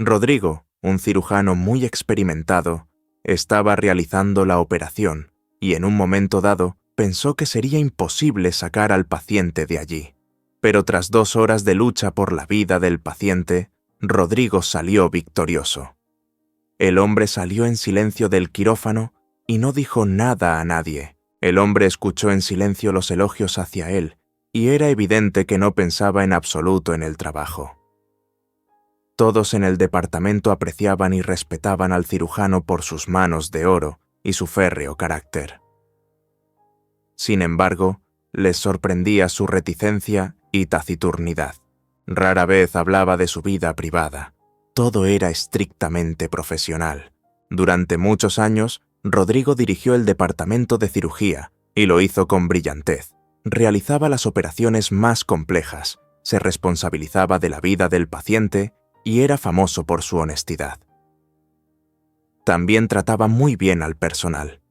Rodrigo, un cirujano muy experimentado, estaba realizando la operación y en un momento dado pensó que sería imposible sacar al paciente de allí. Pero tras 2 horas de lucha por la vida del paciente, Rodrigo salió victorioso. El hombre salió en silencio del quirófano y no dijo nada a nadie. El hombre escuchó en silencio los elogios hacia él y era evidente que no pensaba en absoluto en el trabajo. Todos en el departamento apreciaban y respetaban al cirujano por sus manos de oro y su férreo carácter. Sin embargo, les sorprendía su reticencia y taciturnidad. Rara vez hablaba de su vida privada. Todo era estrictamente profesional. Durante muchos años, Rodrigo dirigió el departamento de cirugía y lo hizo con brillantez. Realizaba las operaciones más complejas, se responsabilizaba de la vida del paciente y era famoso por su honestidad. También trataba muy bien al personal.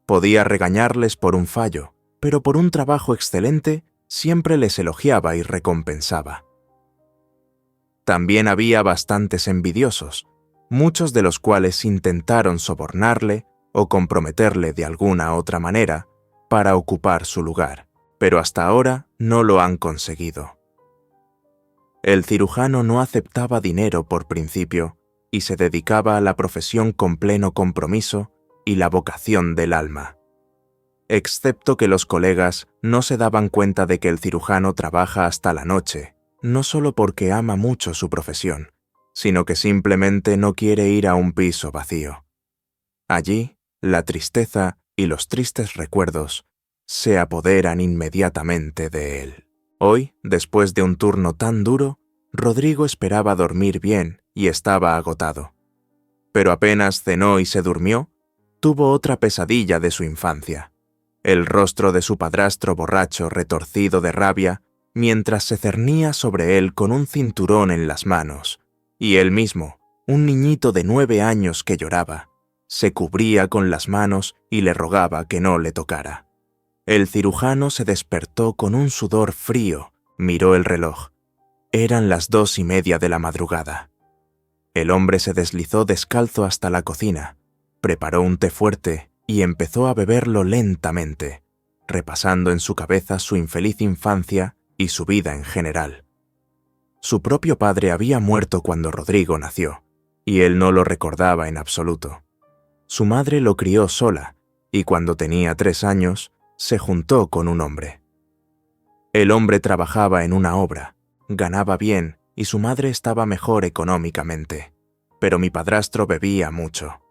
Podía regañarles por un fallo, pero por un trabajo excelente siempre les elogiaba y recompensaba. También había bastantes envidiosos, muchos de los cuales intentaron sobornarle o comprometerle de alguna otra manera para ocupar su lugar, pero hasta ahora no lo han conseguido. El cirujano no aceptaba dinero por principio y se dedicaba a la profesión con pleno compromiso y la vocación del alma. Excepto que los colegas no se daban cuenta de que el cirujano trabaja hasta la noche, no solo porque ama mucho su profesión, sino que simplemente no quiere ir a un piso vacío. Allí, la tristeza y los tristes recuerdos se apoderan inmediatamente de él. Hoy, después de un turno tan duro, Rodrigo esperaba dormir bien y estaba agotado. Pero apenas cenó y se durmió, tuvo otra pesadilla de su infancia. El rostro de su padrastro borracho retorcido de rabia mientras se cernía sobre él con un cinturón en las manos, y él mismo, un niñito de 9 años que lloraba, se cubría con las manos y le rogaba que no le tocara. El cirujano se despertó con un sudor frío, miró el reloj. Eran las 2:30 de la madrugada. El hombre se deslizó descalzo hasta la cocina, preparó un té fuerte y empezó a beberlo lentamente, repasando en su cabeza su infeliz infancia y su vida en general. Su propio padre había muerto cuando Rodrigo nació, y él no lo recordaba en absoluto. Su madre lo crió sola, y cuando tenía 3 años, se juntó con un hombre. El hombre trabajaba en una obra, ganaba bien y su madre estaba mejor económicamente, pero mi padrastro bebía mucho.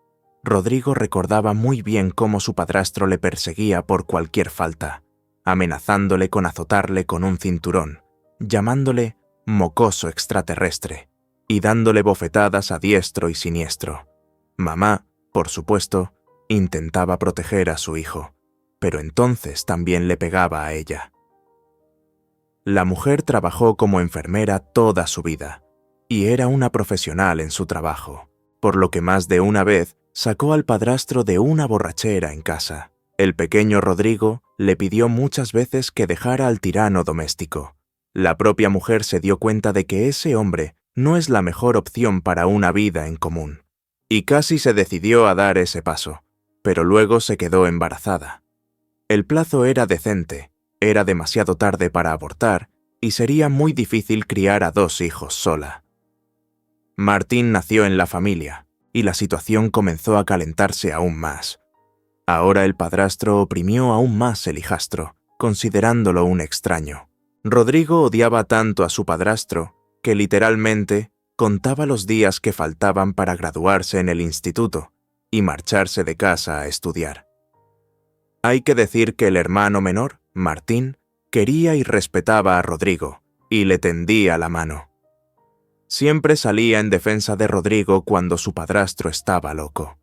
Rodrigo recordaba muy bien cómo su padrastro le perseguía por cualquier falta, amenazándole con azotarle con un cinturón, llamándole mocoso extraterrestre y dándole bofetadas a diestro y siniestro. Mamá, por supuesto, intentaba proteger a su hijo, pero entonces también le pegaba a ella. La mujer trabajó como enfermera toda su vida y era una profesional en su trabajo, por lo que más de una vez sacó al padrastro de una borrachera en casa. El pequeño Rodrigo le pidió muchas veces que dejara al tirano doméstico. La propia mujer se dio cuenta de que ese hombre no es la mejor opción para una vida en común, y casi se decidió a dar ese paso, pero luego se quedó embarazada. El plazo era decente, era demasiado tarde para abortar y sería muy difícil criar a 2 hijos sola. Martín nació en la familia y la situación comenzó a calentarse aún más. Ahora el padrastro oprimió aún más el hijastro, considerándolo un extraño. Rodrigo odiaba tanto a su padrastro que literalmente contaba los días que faltaban para graduarse en el instituto y marcharse de casa a estudiar. Hay que decir que el hermano menor, Martín, quería y respetaba a Rodrigo y le tendía la mano. Siempre salía en defensa de Rodrigo cuando su padrastro estaba loco.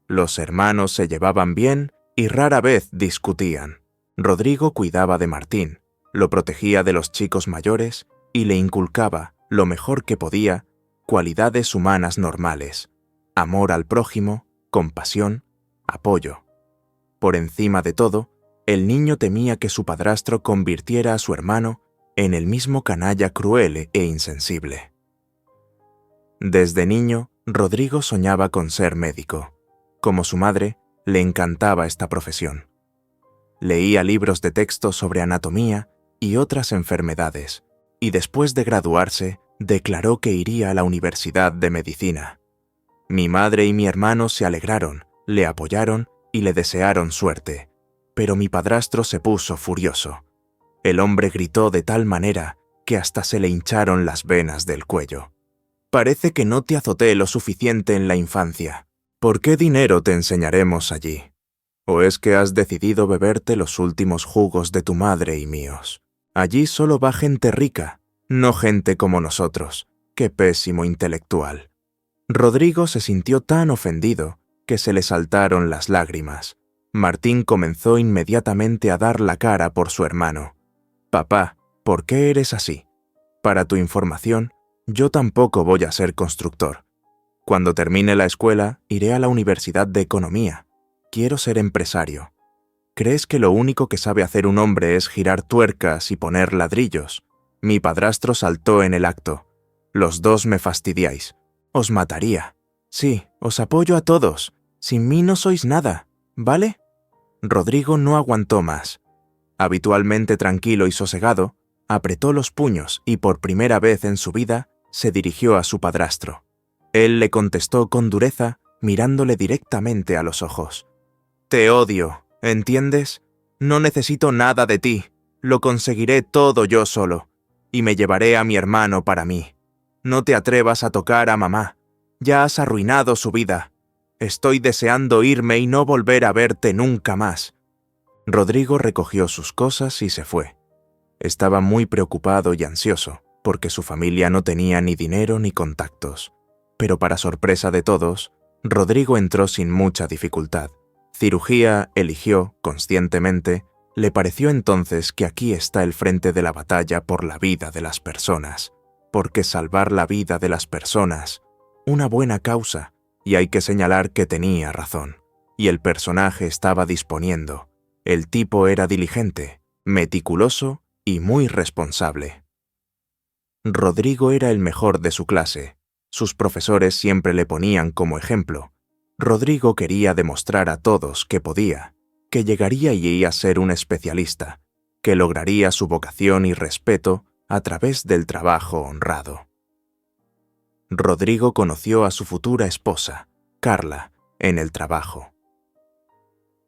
Los hermanos se llevaban bien y rara vez discutían. Rodrigo cuidaba de Martín, lo protegía de los chicos mayores y le inculcaba, lo mejor que podía, cualidades humanas normales: amor al prójimo, compasión, apoyo. Por encima de todo, el niño temía que su padrastro convirtiera a su hermano en el mismo canalla cruel e insensible. Desde niño, Rodrigo soñaba con ser médico. Como su madre, le encantaba esta profesión. Leía libros de texto sobre anatomía y otras enfermedades, y después de graduarse, declaró que iría a la Universidad de Medicina. Mi madre y mi hermano se alegraron, le apoyaron y le desearon suerte, pero mi padrastro se puso furioso. El hombre gritó de tal manera que hasta se le hincharon las venas del cuello. Parece que no te azoté lo suficiente en la infancia. ¿Por qué dinero te enseñaremos allí? ¿O es que has decidido beberte los últimos jugos de tu madre y míos? Allí solo va gente rica, no gente como nosotros. ¡Qué pésimo intelectual! Rodrigo se sintió tan ofendido que se le saltaron las lágrimas. Martín comenzó inmediatamente a dar la cara por su hermano. «Papá, ¿por qué eres así? Para tu información, yo tampoco voy a ser constructor. Cuando termine la escuela, iré a la Universidad de Economía. Quiero ser empresario. ¿Crees que lo único que sabe hacer un hombre es girar tuercas y poner ladrillos?» Mi padrastro saltó en el acto. «Los dos me fastidiáis. Os mataría. Sí, os apoyo a todos. Sin mí no sois nada, ¿vale?» Rodrigo no aguantó más. Habitualmente tranquilo y sosegado, apretó los puños y por primera vez en su vida se dirigió a su padrastro. Él le contestó con dureza, mirándole directamente a los ojos. «Te odio, ¿entiendes? No necesito nada de ti. Lo conseguiré todo yo solo. Y me llevaré a mi hermano para mí. No te atrevas a tocar a mamá. Ya has arruinado su vida. Estoy deseando irme y no volver a verte nunca más». Rodrigo recogió sus cosas y se fue. Estaba muy preocupado y ansioso, porque su familia no tenía ni dinero ni contactos. Pero para sorpresa de todos, Rodrigo entró sin mucha dificultad. Cirugía eligió, conscientemente, le pareció entonces que aquí está el frente de la batalla por la vida de las personas, porque salvar la vida de las personas, una buena causa, y hay que señalar que tenía razón. Y el personaje estaba disponiendo. El tipo era diligente, meticuloso y muy responsable. Rodrigo era el mejor de su clase. Sus profesores siempre le ponían como ejemplo. Rodrigo quería demostrar a todos que podía, que llegaría allí a ser un especialista, que lograría su vocación y respeto a través del trabajo honrado. Rodrigo conoció a su futura esposa, Carla, en el trabajo.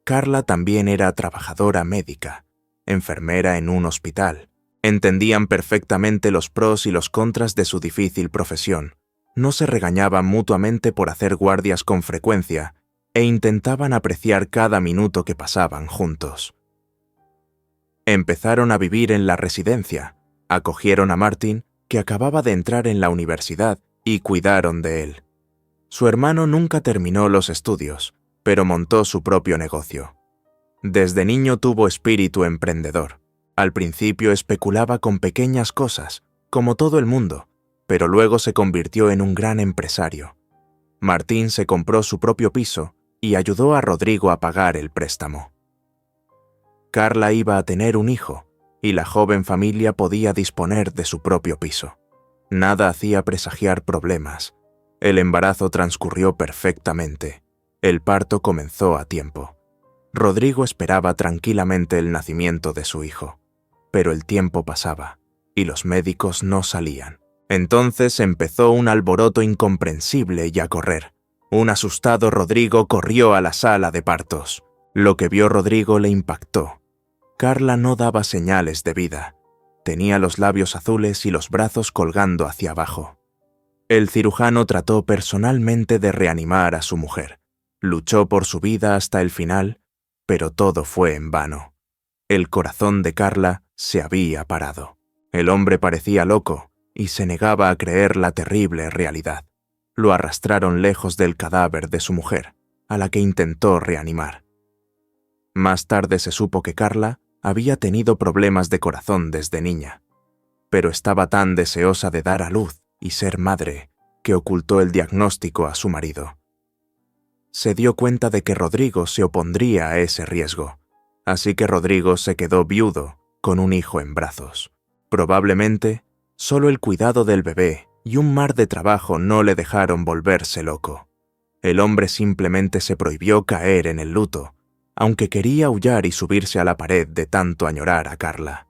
Carla también era trabajadora médica, enfermera en un hospital. Entendían perfectamente los pros y los contras de su difícil profesión. No se regañaban mutuamente por hacer guardias con frecuencia e intentaban apreciar cada minuto que pasaban juntos. Empezaron a vivir en la residencia, acogieron a Martin, que acababa de entrar en la universidad, y cuidaron de él. Su hermano nunca terminó los estudios, pero montó su propio negocio. Desde niño tuvo espíritu emprendedor. Al principio especulaba con pequeñas cosas, como todo el mundo, pero luego se convirtió en un gran empresario. Martín se compró su propio piso y ayudó a Rodrigo a pagar el préstamo. Carla iba a tener un hijo, y la joven familia podía disponer de su propio piso. Nada hacía presagiar problemas. El embarazo transcurrió perfectamente. El parto comenzó a tiempo. Rodrigo esperaba tranquilamente el nacimiento de su hijo. Pero el tiempo pasaba, y los médicos no salían. Entonces empezó un alboroto incomprensible y a correr. Un asustado Rodrigo corrió a la sala de partos. Lo que vio Rodrigo le impactó. Carla no daba señales de vida. Tenía los labios azules y los brazos colgando hacia abajo. El cirujano trató personalmente de reanimar a su mujer. Luchó por su vida hasta el final, pero todo fue en vano. El corazón de Carla se había parado. El hombre parecía loco y se negaba a creer la terrible realidad. Lo arrastraron lejos del cadáver de su mujer, a la que intentó reanimar. Más tarde se supo que Carla había tenido problemas de corazón desde niña, pero estaba tan deseosa de dar a luz y ser madre que ocultó el diagnóstico a su marido. Se dio cuenta de que Rodrigo se opondría a ese riesgo, así que Rodrigo se quedó viudo con un hijo en brazos. Probablemente, solo el cuidado del bebé y un mar de trabajo no le dejaron volverse loco. El hombre simplemente se prohibió caer en el luto, aunque quería aullar y subirse a la pared de tanto añorar a Carla.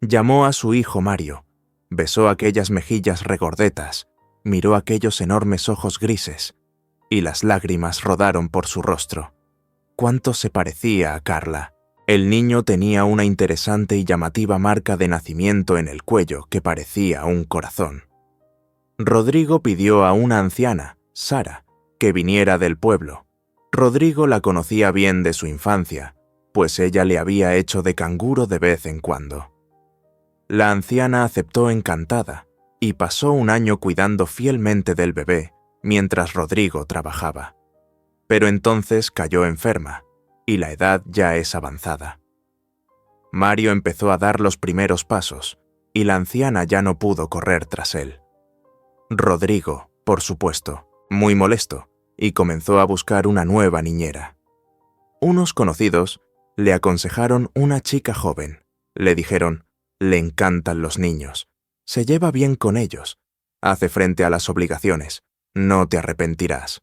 Llamó a su hijo Mario, besó aquellas mejillas regordetas, miró aquellos enormes ojos grises, y las lágrimas rodaron por su rostro. ¿Cuánto se parecía a Carla? El niño tenía una interesante y llamativa marca de nacimiento en el cuello que parecía un corazón. Rodrigo pidió a una anciana, Sara, que viniera del pueblo. Rodrigo la conocía bien de su infancia, pues ella le había hecho de canguro de vez en cuando. La anciana aceptó encantada y pasó un año cuidando fielmente del bebé mientras Rodrigo trabajaba. Pero entonces cayó enferma, y la edad ya es avanzada. Mario empezó a dar los primeros pasos, y la anciana ya no pudo correr tras él. Rodrigo, por supuesto, muy molesto, y comenzó a buscar una nueva niñera. Unos conocidos le aconsejaron una chica joven. Le dijeron: le encantan los niños, se lleva bien con ellos, hace frente a las obligaciones, no te arrepentirás.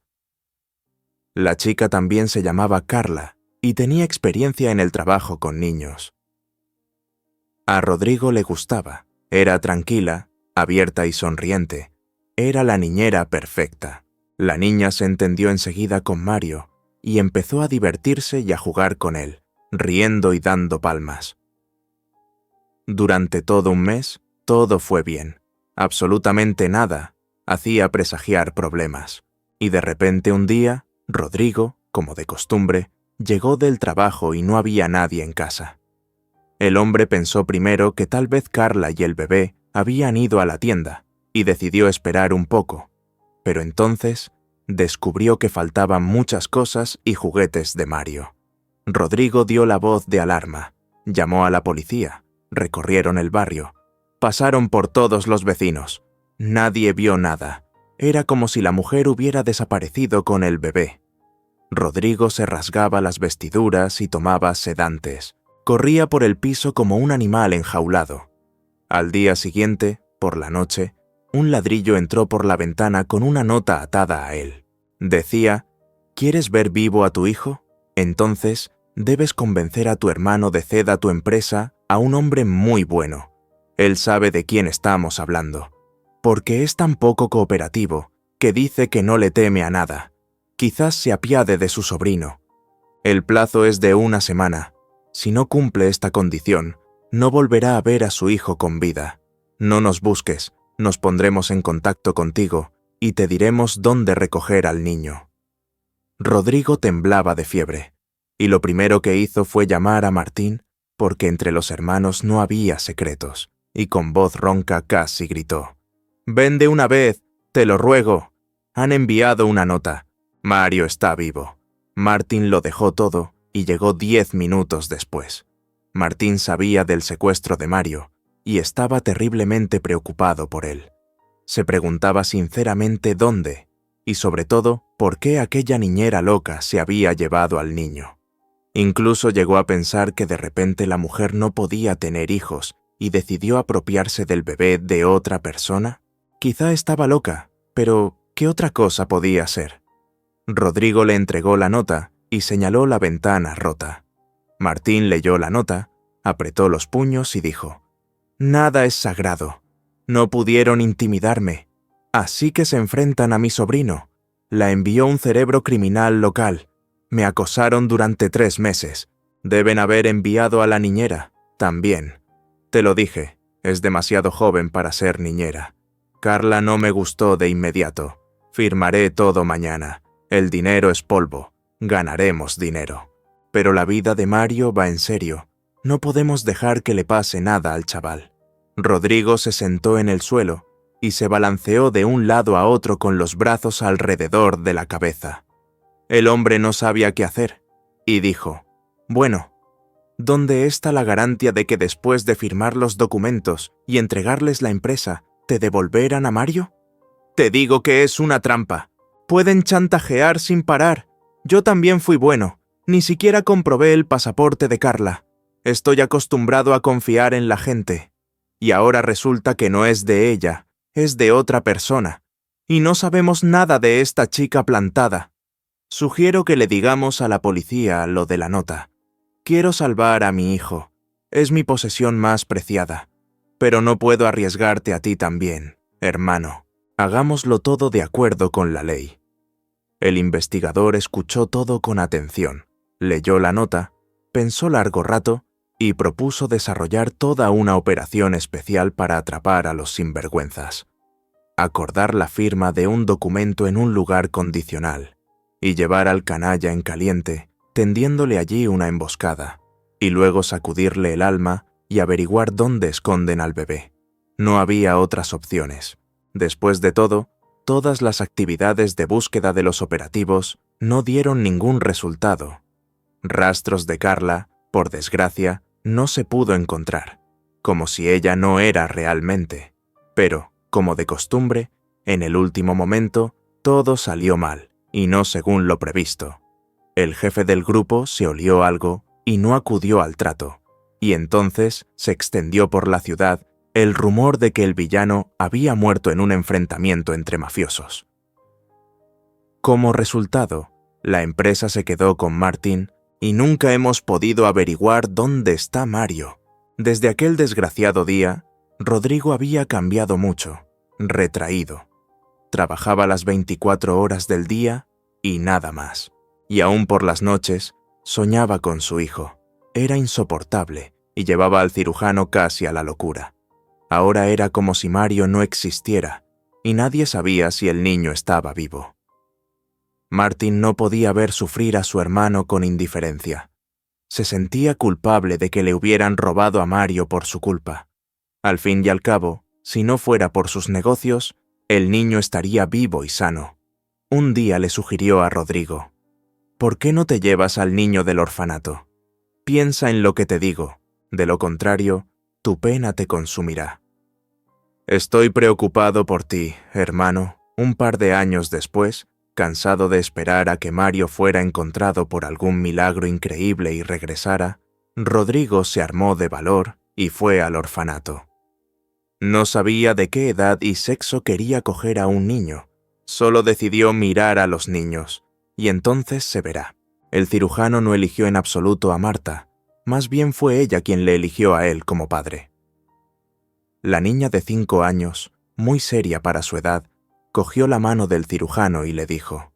La chica también se llamaba Carla y tenía experiencia en el trabajo con niños. A Rodrigo le gustaba, era tranquila, abierta y sonriente, era la niñera perfecta. La niña se entendió enseguida con Mario y empezó a divertirse y a jugar con él, riendo y dando palmas. Durante todo un mes, todo fue bien. Absolutamente nada hacía presagiar problemas. Y de repente un día, Rodrigo, como de costumbre, llegó del trabajo y no había nadie en casa. El hombre pensó primero que tal vez Carla y el bebé habían ido a la tienda y decidió esperar un poco, pero entonces descubrió que faltaban muchas cosas y juguetes de Mario. Rodrigo dio la voz de alarma, llamó a la policía, recorrieron el barrio, pasaron por todos los vecinos. Nadie vio nada. Era como si la mujer hubiera desaparecido con el bebé. Rodrigo se rasgaba las vestiduras y tomaba sedantes. Corría por el piso como un animal enjaulado. Al día siguiente, por la noche, un ladrillo entró por la ventana con una nota atada a él. Decía: ¿quieres ver vivo a tu hijo? Entonces debes convencer a tu hermano de ceda tu empresa a un hombre muy bueno. Él sabe de quién estamos hablando, porque es tan poco cooperativo que dice que no le teme a nada. Quizás se apiade de su sobrino. El plazo es de 1 semana. Si no cumple esta condición, no volverá a ver a su hijo con vida. No nos busques, nos pondremos en contacto contigo y te diremos dónde recoger al niño. Rodrigo temblaba de fiebre, y lo primero que hizo fue llamar a Martín, porque entre los hermanos no había secretos, y con voz ronca casi gritó: «¡Ven de una vez, te lo ruego! Han enviado una nota. Mario está vivo». Martín lo dejó todo y llegó 10 minutos después. Martín sabía del secuestro de Mario y estaba terriblemente preocupado por él. Se preguntaba sinceramente dónde y sobre todo por qué aquella niñera loca se había llevado al niño. Incluso llegó a pensar que de repente la mujer no podía tener hijos y decidió apropiarse del bebé de otra persona. Quizá estaba loca, pero ¿qué otra cosa podía ser? Rodrigo le entregó la nota y señaló la ventana rota. Martín leyó la nota, apretó los puños y dijo: «Nada es sagrado. No pudieron intimidarme. Así que se enfrentan a mi sobrino. La envió un cerebro criminal local. Me acosaron durante 3 meses. Deben haber enviado a la niñera, también. Te lo dije, es demasiado joven para ser niñera. Carla no me gustó de inmediato. Firmaré todo mañana. El dinero es polvo. Ganaremos dinero. Pero la vida de Mario va en serio. No podemos dejar que le pase nada al chaval». Rodrigo se sentó en el suelo y se balanceó de un lado a otro con los brazos alrededor de la cabeza. El hombre no sabía qué hacer y dijo: «Bueno, ¿dónde está la garantía de que después de firmar los documentos y entregarles la empresa, te devolverán a Mario? Te digo que es una trampa. Pueden chantajear sin parar. Yo también fui bueno. Ni siquiera comprobé el pasaporte de Carla. Estoy acostumbrado a confiar en la gente. Y ahora resulta que no es de ella, es de otra persona, y no sabemos nada de esta chica plantada. Sugiero que le digamos a la policía lo de la nota. Quiero salvar a mi hijo. Es mi posesión más preciada. Pero no puedo arriesgarte a ti también, hermano. Hagámoslo todo de acuerdo con la ley. El investigador escuchó todo con atención, leyó la nota, pensó largo rato y propuso desarrollar toda una operación especial para atrapar a los sinvergüenzas. Acordar la firma de un documento en un lugar condicional y llevar al canalla en caliente, tendiéndole allí una emboscada, y luego sacudirle el alma y averiguar dónde esconden al bebé. No había otras opciones. Después de todo, todas las actividades de búsqueda de los operativos no dieron ningún resultado. Rastros de Carla, por desgracia, no se pudo encontrar, como si ella no era realmente. Pero, como de costumbre, en el último momento, todo salió mal, y no según lo previsto. El jefe del grupo se olió algo y no acudió al trato, y entonces se extendió por la ciudad el rumor de que el villano había muerto en un enfrentamiento entre mafiosos. Como resultado, la empresa se quedó con Martin y nunca hemos podido averiguar dónde está Mario. Desde aquel desgraciado día, Rodrigo había cambiado mucho, retraído. Trabajaba las 24 horas del día y nada más. Y aún por las noches, soñaba con su hijo. Era insoportable y llevaba al cirujano casi a la locura. Ahora era como si Mario no existiera y nadie sabía si el niño estaba vivo. Martin no podía ver sufrir a su hermano con indiferencia. Se sentía culpable de que le hubieran robado a Mario por su culpa. Al fin y al cabo, si no fuera por sus negocios, el niño estaría vivo y sano. Un día le sugirió a Rodrigo: ¿por qué no te llevas al niño del orfanato? Piensa en lo que te digo, de lo contrario, tu pena te consumirá. Estoy preocupado por ti, hermano. Un par de años después, cansado de esperar a que Mario fuera encontrado por algún milagro increíble y regresara, Rodrigo se armó de valor y fue al orfanato. No sabía de qué edad y sexo quería coger a un niño, solo decidió mirar a los niños, y entonces se verá. El cirujano no eligió en absoluto a Marta, más bien fue ella quien le eligió a él como padre. La niña de 5 años, muy seria para su edad, cogió la mano del cirujano y le dijo: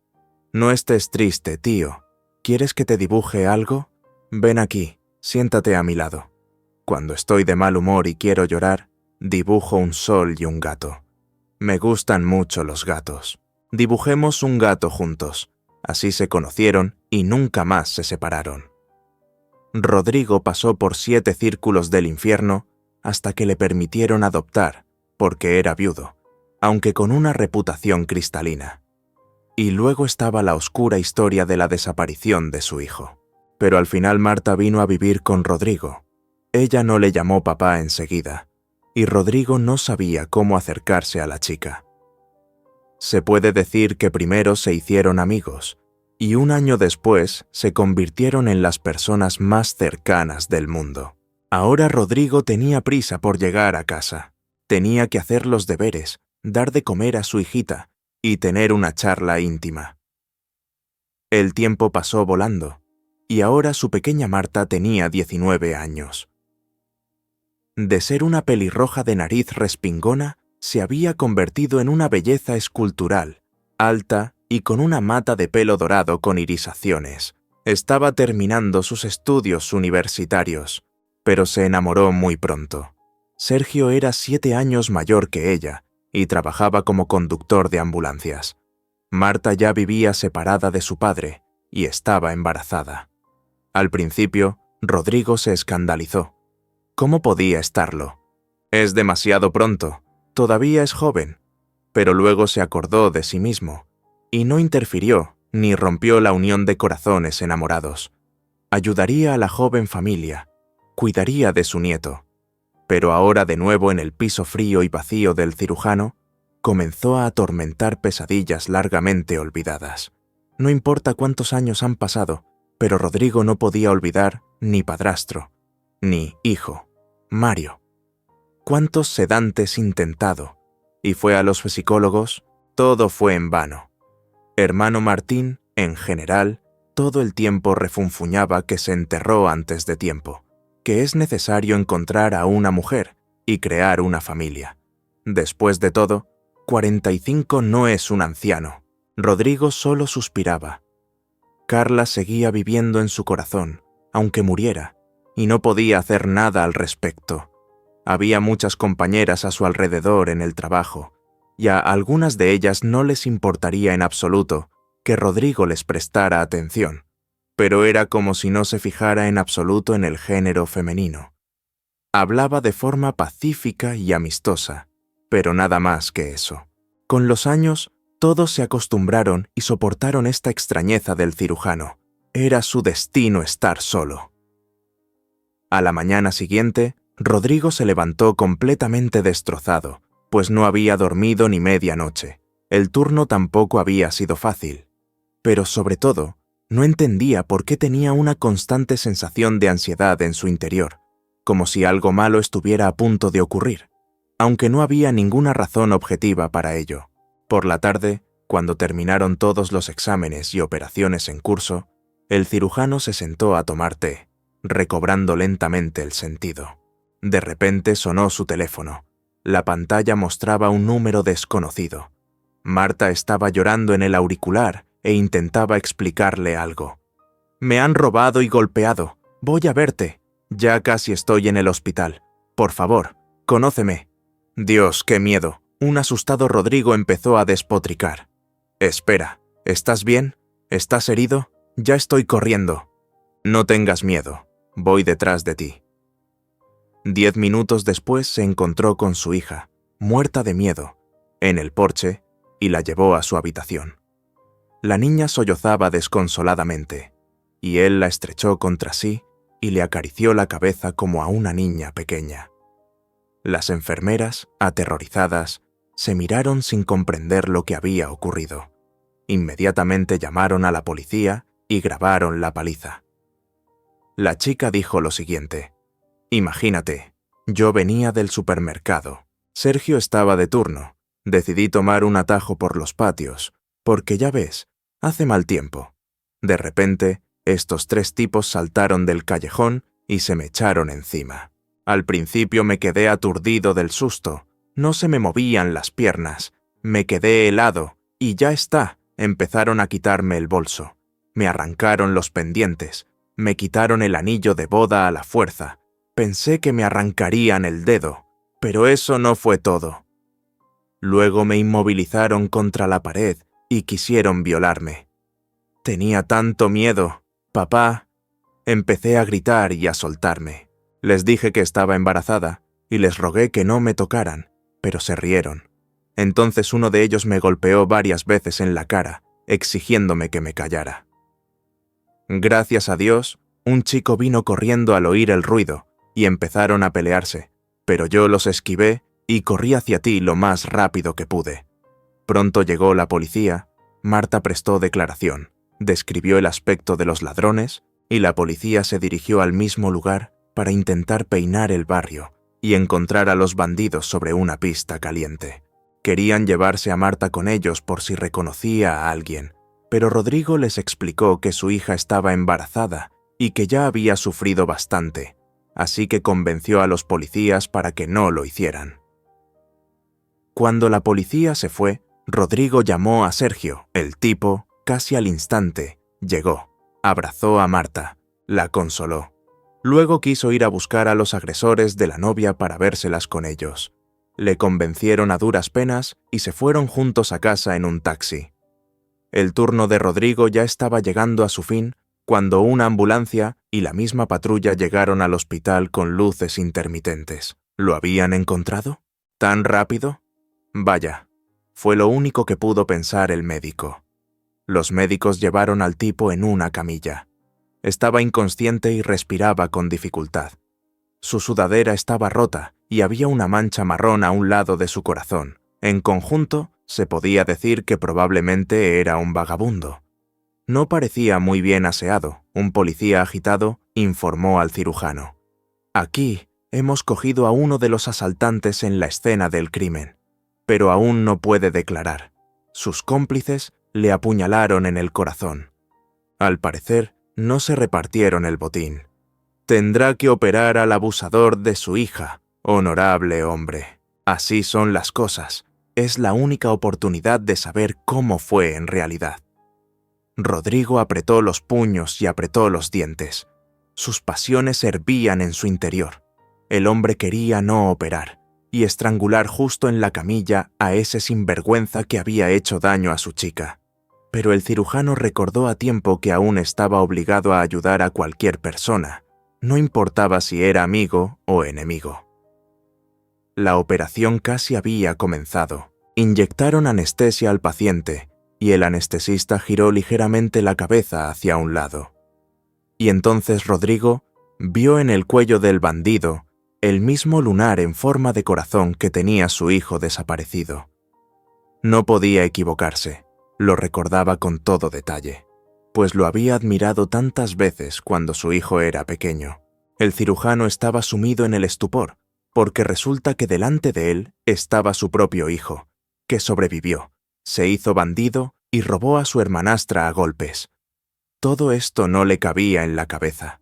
«No estés triste, tío. ¿Quieres que te dibuje algo? Ven aquí, siéntate a mi lado. Cuando estoy de mal humor y quiero llorar, dibujo un sol y un gato. Me gustan mucho los gatos. Dibujemos un gato juntos». Así se conocieron y nunca más se separaron. Rodrigo pasó por 7 círculos del infierno hasta que le permitieron adoptar, porque era viudo, aunque con una reputación cristalina. Y luego estaba la oscura historia de la desaparición de su hijo. Pero al final Marta vino a vivir con Rodrigo. Ella no le llamó papá enseguida, y Rodrigo no sabía cómo acercarse a la chica. Se puede decir que primero se hicieron amigos, y un año después se convirtieron en las personas más cercanas del mundo. Ahora Rodrigo tenía prisa por llegar a casa. Tenía que hacer los deberes, dar de comer a su hijita y tener una charla íntima. El tiempo pasó volando, y ahora su pequeña Marta tenía 19 años. De ser una pelirroja de nariz respingona, se había convertido en una belleza escultural, alta y con una mata de pelo dorado con irisaciones. Estaba terminando sus estudios universitarios, pero se enamoró muy pronto. Sergio era 7 años mayor que ella y trabajaba como conductor de ambulancias. Marta ya vivía separada de su padre y estaba embarazada. Al principio, Rodrigo se escandalizó. ¿Cómo podía estarlo? Es demasiado pronto. Todavía es joven, pero luego se acordó de sí mismo y no interfirió ni rompió la unión de corazones enamorados. Ayudaría a la joven familia, cuidaría de su nieto, pero ahora de nuevo en el piso frío y vacío del cirujano, comenzó a atormentar pesadillas largamente olvidadas. No importa cuántos años han pasado, pero Rodrigo no podía olvidar ni padrastro, ni hijo, Mario. ¿Cuántos sedantes intentado? y fue a los psicólogos, todo fue en vano. Hermano Martín, en general, todo el tiempo refunfuñaba que se enterró antes de tiempo, que es necesario encontrar a una mujer y crear una familia. Después de todo, 45 no es un anciano. Rodrigo solo suspiraba. Carla seguía viviendo en su corazón, aunque muriera, y no podía hacer nada al respecto. Había muchas compañeras a su alrededor en el trabajo, y a algunas de ellas no les importaría en absoluto que Rodrigo les prestara atención, pero era como si no se fijara en absoluto en el género femenino. Hablaba de forma pacífica y amistosa, pero nada más que eso. Con los años, todos se acostumbraron y soportaron esta extrañeza del cirujano. Era su destino estar solo. A la mañana siguiente, Rodrigo se levantó completamente destrozado, pues no había dormido ni media noche. El turno tampoco había sido fácil. Pero sobre todo, no entendía por qué tenía una constante sensación de ansiedad en su interior, como si algo malo estuviera a punto de ocurrir, aunque no había ninguna razón objetiva para ello. Por la tarde, cuando terminaron todos los exámenes y operaciones en curso, el cirujano se sentó a tomar té, recobrando lentamente el sentido. De repente sonó su teléfono. La pantalla mostraba un número desconocido. Marta estaba llorando en el auricular e intentaba explicarle algo. «Me han robado y golpeado. Voy a verte. Ya casi estoy en el hospital. Por favor, conóceme». Dios, qué miedo. Un asustado Rodrigo empezó a despotricar. «Espera, ¿estás bien? ¿Estás herido? Ya estoy corriendo». «No tengas miedo. Voy detrás de ti». 10 minutos después se encontró con su hija, muerta de miedo, en el porche, y la llevó a su habitación. La niña sollozaba desconsoladamente, y él la estrechó contra sí y le acarició la cabeza como a una niña pequeña. Las enfermeras, aterrorizadas, se miraron sin comprender lo que había ocurrido. Inmediatamente llamaron a la policía y grabaron la paliza. La chica dijo lo siguiente: «Imagínate, yo venía del supermercado. Sergio estaba de turno. Decidí tomar un atajo por los patios, porque ya ves, hace mal tiempo. De repente, estos 3 tipos saltaron del callejón y se me echaron encima. Al principio me quedé aturdido del susto, no se me movían las piernas, me quedé helado y ya está, empezaron a quitarme el bolso. Me arrancaron los pendientes, me quitaron el anillo de boda a la fuerza. Pensé que me arrancarían el dedo, pero eso no fue todo. Luego me inmovilizaron contra la pared y quisieron violarme. Tenía tanto miedo, papá». Empecé a gritar y a soltarme. Les dije que estaba embarazada y les rogué que no me tocaran, pero se rieron. Entonces uno de ellos me golpeó varias veces en la cara, exigiéndome que me callara. Gracias a Dios, un chico vino corriendo al oír el ruido y empezaron a pelearse, pero yo los esquivé y corrí hacia ti lo más rápido que pude. Pronto llegó la policía, Marta prestó declaración, describió el aspecto de los ladrones y la policía se dirigió al mismo lugar para intentar peinar el barrio y encontrar a los bandidos sobre una pista caliente. Querían llevarse a Marta con ellos por si reconocía a alguien, pero Rodrigo les explicó que su hija estaba embarazada y que ya había sufrido bastante, así que convenció a los policías para que no lo hicieran. Cuando la policía se fue, Rodrigo llamó a Sergio. El tipo, casi al instante, llegó, abrazó a Marta, la consoló. Luego quiso ir a buscar a los agresores de la novia para vérselas con ellos. Le convencieron a duras penas y se fueron juntos a casa en un taxi. El turno de Rodrigo ya estaba llegando a su fin cuando una ambulancia y la misma patrulla llegaron al hospital con luces intermitentes. ¿Lo habían encontrado? ¿Tan rápido? Vaya, fue lo único que pudo pensar el médico. Los médicos llevaron al tipo en una camilla. Estaba inconsciente y respiraba con dificultad. Su sudadera estaba rota y había una mancha marrón a un lado de su corazón. En conjunto, se podía decir que probablemente era un vagabundo. No parecía muy bien aseado. Un policía agitado informó al cirujano: «Aquí hemos cogido a uno de los asaltantes en la escena del crimen. pero aún no puede declarar. Sus cómplices le apuñalaron en el corazón. Al parecer, no se repartieron el botín. Tendrá que operar al abusador de su hija, honorable hombre. Así son las cosas. Es la única oportunidad de saber cómo fue en realidad. Rodrigo apretó los puños y apretó los dientes. Sus pasiones hervían en su interior. El hombre quería no operar y estrangular justo en la camilla a ese sinvergüenza que había hecho daño a su chica. Pero el cirujano recordó a tiempo que aún estaba obligado a ayudar a cualquier persona, no importaba si era amigo o enemigo. La operación casi había comenzado. Inyectaron anestesia al paciente y el anestesista giró ligeramente la cabeza hacia un lado. Y entonces Rodrigo vio en el cuello del bandido el mismo lunar en forma de corazón que tenía su hijo desaparecido. No podía equivocarse, lo recordaba con todo detalle, pues lo había admirado tantas veces cuando su hijo era pequeño. El cirujano estaba sumido en el estupor, porque resulta que delante de él estaba su propio hijo, que sobrevivió, se hizo bandido y robó a su hermanastra a golpes. Todo esto no le cabía en la cabeza.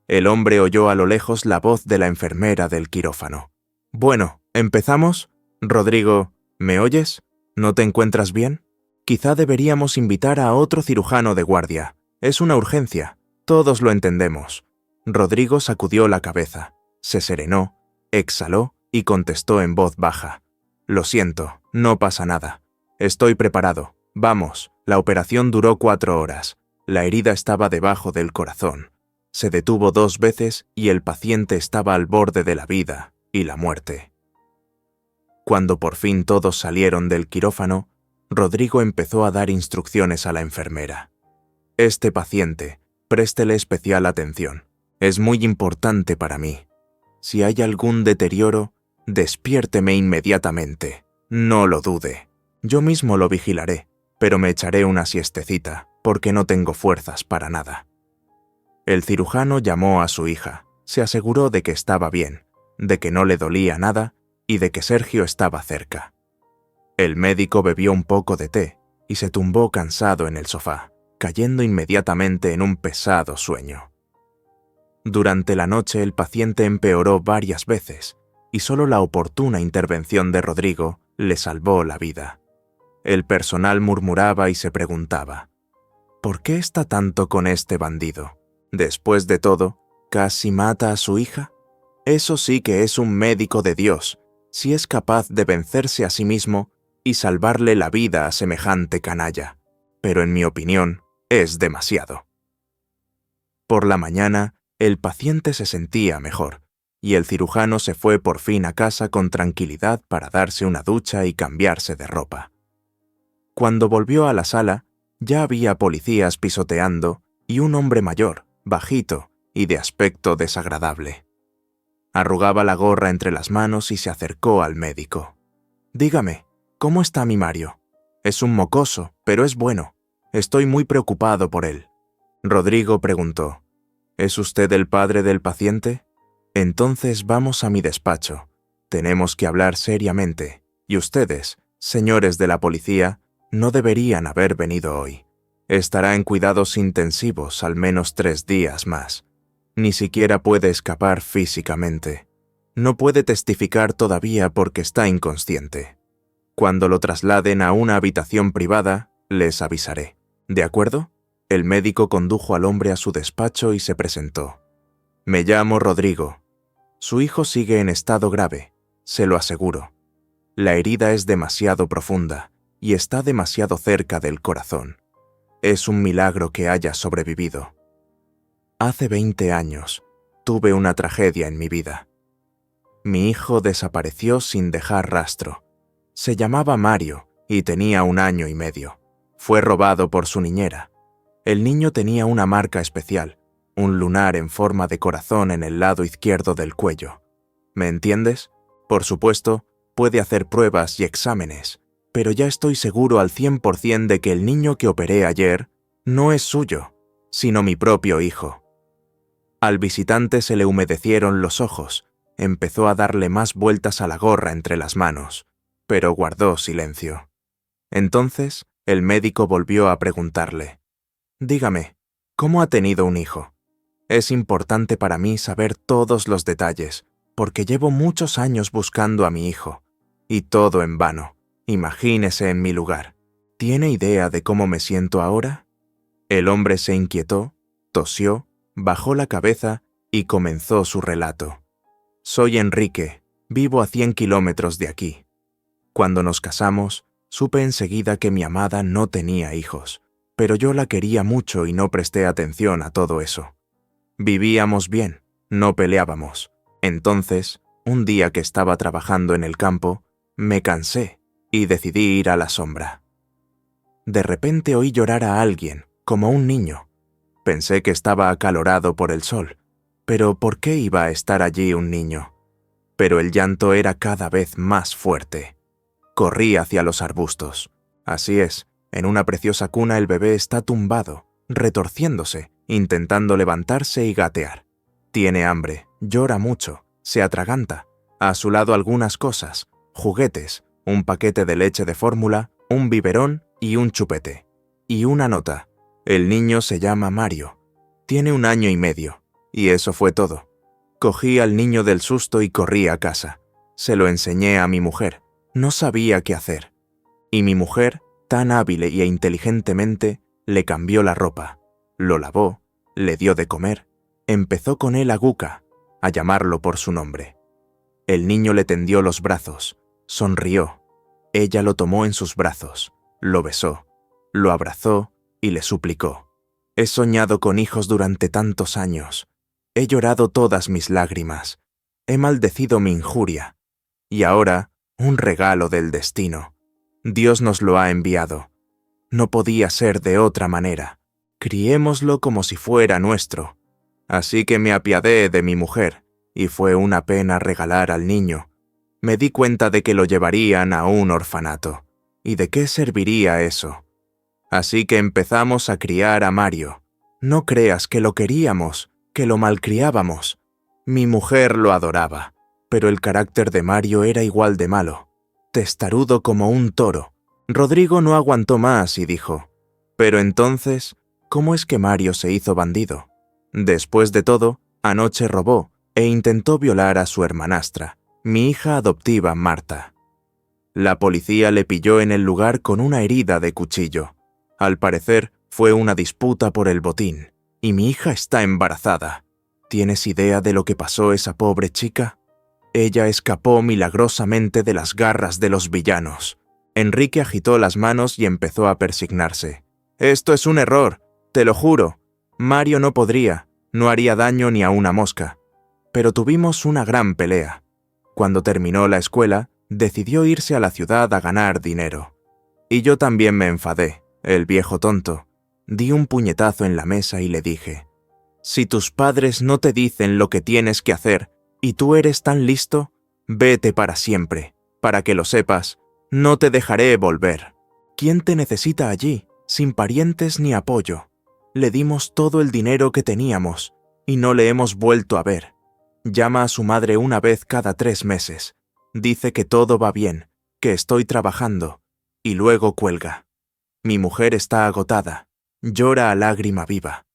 El hombre oyó a lo lejos la voz de la enfermera del quirófano. «Bueno, ¿empezamos? Rodrigo, ¿me oyes? ¿No te encuentras bien? Quizá deberíamos invitar a otro cirujano de guardia. Es una urgencia. Todos lo entendemos». Rodrigo sacudió la cabeza, se serenó, exhaló y contestó en voz baja. «Lo siento, no pasa nada. Estoy preparado. Vamos, la operación duró 4 horas. La herida estaba debajo del corazón. Se detuvo 2 veces y el paciente estaba al borde de la vida y la muerte». Cuando por fin todos salieron del quirófano, Rodrigo empezó a dar instrucciones a la enfermera. «Este paciente, préstele especial atención. Es muy importante para mí. Si hay algún deterioro, despiérteme inmediatamente. No lo dude. Yo mismo lo vigilaré, pero me echaré una siestecita, porque no tengo fuerzas para nada». El cirujano llamó a su hija, se aseguró de que estaba bien, de que no le dolía nada y de que Sergio estaba cerca. El médico bebió un poco de té y se tumbó cansado en el sofá, cayendo inmediatamente en un pesado sueño. Durante la noche el paciente empeoró varias veces y solo la oportuna intervención de Rodrigo le salvó la vida. El personal murmuraba y se preguntaba: ¿por qué está tanto con este bandido? Después de todo, ¿casi mata a su hija? Eso sí que es un médico de Dios, si es capaz de vencerse a sí mismo y salvarle la vida a semejante canalla. Pero en mi opinión, es demasiado. Por la mañana, el paciente se sentía mejor, y el cirujano se fue por fin a casa con tranquilidad para darse una ducha y cambiarse de ropa. Cuando volvió a la sala, ya había policías pisoteando y un hombre mayor, bajito y de aspecto desagradable. Arrugaba la gorra entre las manos y se acercó al médico. «Dígame, ¿cómo está mi Mario? Es un mocoso, pero es bueno. Estoy muy preocupado por él». Rodrigo preguntó: «¿Es usted el padre del paciente? Entonces vamos a mi despacho. Tenemos que hablar seriamente, y ustedes, señores de la policía, no deberían haber venido hoy. Estará en cuidados intensivos al menos 3 días más. Ni siquiera puede escapar físicamente. No puede testificar todavía porque está inconsciente. Cuando lo trasladen a una habitación privada, les avisaré. ¿De acuerdo?». El médico condujo al hombre a su despacho y se presentó. «Me llamo Rodrigo. Su hijo sigue en estado grave, se lo aseguro. La herida es demasiado profunda y está demasiado cerca del corazón. Es un milagro que haya sobrevivido. Hace 20 años tuve una tragedia en mi vida. Mi hijo desapareció sin dejar rastro. Se llamaba Mario y tenía 1 año y medio. Fue robado por su niñera. El niño tenía una marca especial, un lunar en forma de corazón en el lado izquierdo del cuello. ¿Me entiendes? Por supuesto, puede hacer pruebas y exámenes, pero ya estoy seguro al 100% de que el niño que operé ayer no es suyo, sino mi propio hijo». Al visitante se le humedecieron los ojos, empezó a darle más vueltas a la gorra entre las manos. pero guardó silencio. Entonces, el médico volvió a preguntarle: «Dígame, ¿cómo ha tenido un hijo? Es importante para mí saber todos los detalles, porque llevo muchos años buscando a mi hijo, y todo en vano. Imagínese en mi lugar. ¿Tiene idea de cómo me siento ahora?». El hombre se inquietó, tosió, bajó la cabeza y comenzó su relato. «Soy Enrique, vivo a 100 kilómetros de aquí. Cuando nos casamos, supe enseguida que mi amada no tenía hijos, pero yo la quería mucho y no presté atención a todo eso. Vivíamos bien, no peleábamos. Entonces, un día que estaba trabajando en el campo, me cansé y decidí ir a la sombra. De repente oí llorar a alguien, como un niño. Pensé que estaba acalorado por el sol, pero ¿por qué iba a estar allí un niño? Pero el llanto era cada vez más fuerte. Corrí hacia los arbustos. Así es, en una preciosa cuna el bebé está tumbado, retorciéndose, intentando levantarse y gatear. Tiene hambre, llora mucho, se atraganta. A su lado algunas cosas, juguetes, un paquete de leche de fórmula, un biberón y un chupete. Y una nota. El niño se llama Mario. Tiene 1 año y medio. Y eso fue todo. Cogí al niño del susto y corrí a casa. Se lo enseñé a mi mujer. No sabía qué hacer. Y mi mujer, tan hábil e inteligentemente, le cambió la ropa, lo lavó, le dio de comer, empezó con él a Guca, a llamarlo por su nombre. El niño le tendió los brazos, sonrió. Ella lo tomó en sus brazos, lo besó, lo abrazó y le suplicó: «He soñado con hijos durante tantos años. He llorado todas mis lágrimas. He maldecido mi injuria. Y ahora, un regalo del destino. Dios nos lo ha enviado. No podía ser de otra manera. Criémoslo como si fuera nuestro». Así que me apiadé de mi mujer, y fue una pena regalar al niño. Me di cuenta de que lo llevarían a un orfanato. ¿Y de qué serviría eso? Así que empezamos a criar a Mario. No creas que lo queríamos, que lo malcriábamos. Mi mujer lo adoraba, pero el carácter de Mario era igual de malo. Testarudo como un toro. Rodrigo no aguantó más y dijo: «Pero entonces, ¿cómo es que Mario se hizo bandido? Después de todo, anoche robó e intentó violar a su hermanastra, mi hija adoptiva Marta». La policía le pilló en el lugar con una herida de cuchillo. Al parecer, fue una disputa por el botín, y mi hija está embarazada. ¿Tienes idea de lo que pasó esa pobre chica? Ella escapó milagrosamente de las garras de los villanos. Enrique agitó las manos y empezó a persignarse. «Esto es un error, te lo juro. Mario no podría, no haría daño ni a una mosca». Pero tuvimos una gran pelea. Cuando terminó la escuela, decidió irse a la ciudad a ganar dinero. Y yo también me enfadé, el viejo tonto. Di un puñetazo en la mesa y le dije: «Si tus padres no te dicen lo que tienes que hacer y tú eres tan listo, vete para siempre. Para que lo sepas, no te dejaré volver». ¿Quién te necesita allí, sin parientes ni apoyo? Le dimos todo el dinero que teníamos y no le hemos vuelto a ver. Llama a su madre una vez cada 3 meses. Dice que todo va bien, que estoy trabajando, y luego cuelga. Mi mujer está agotada, llora a lágrima viva.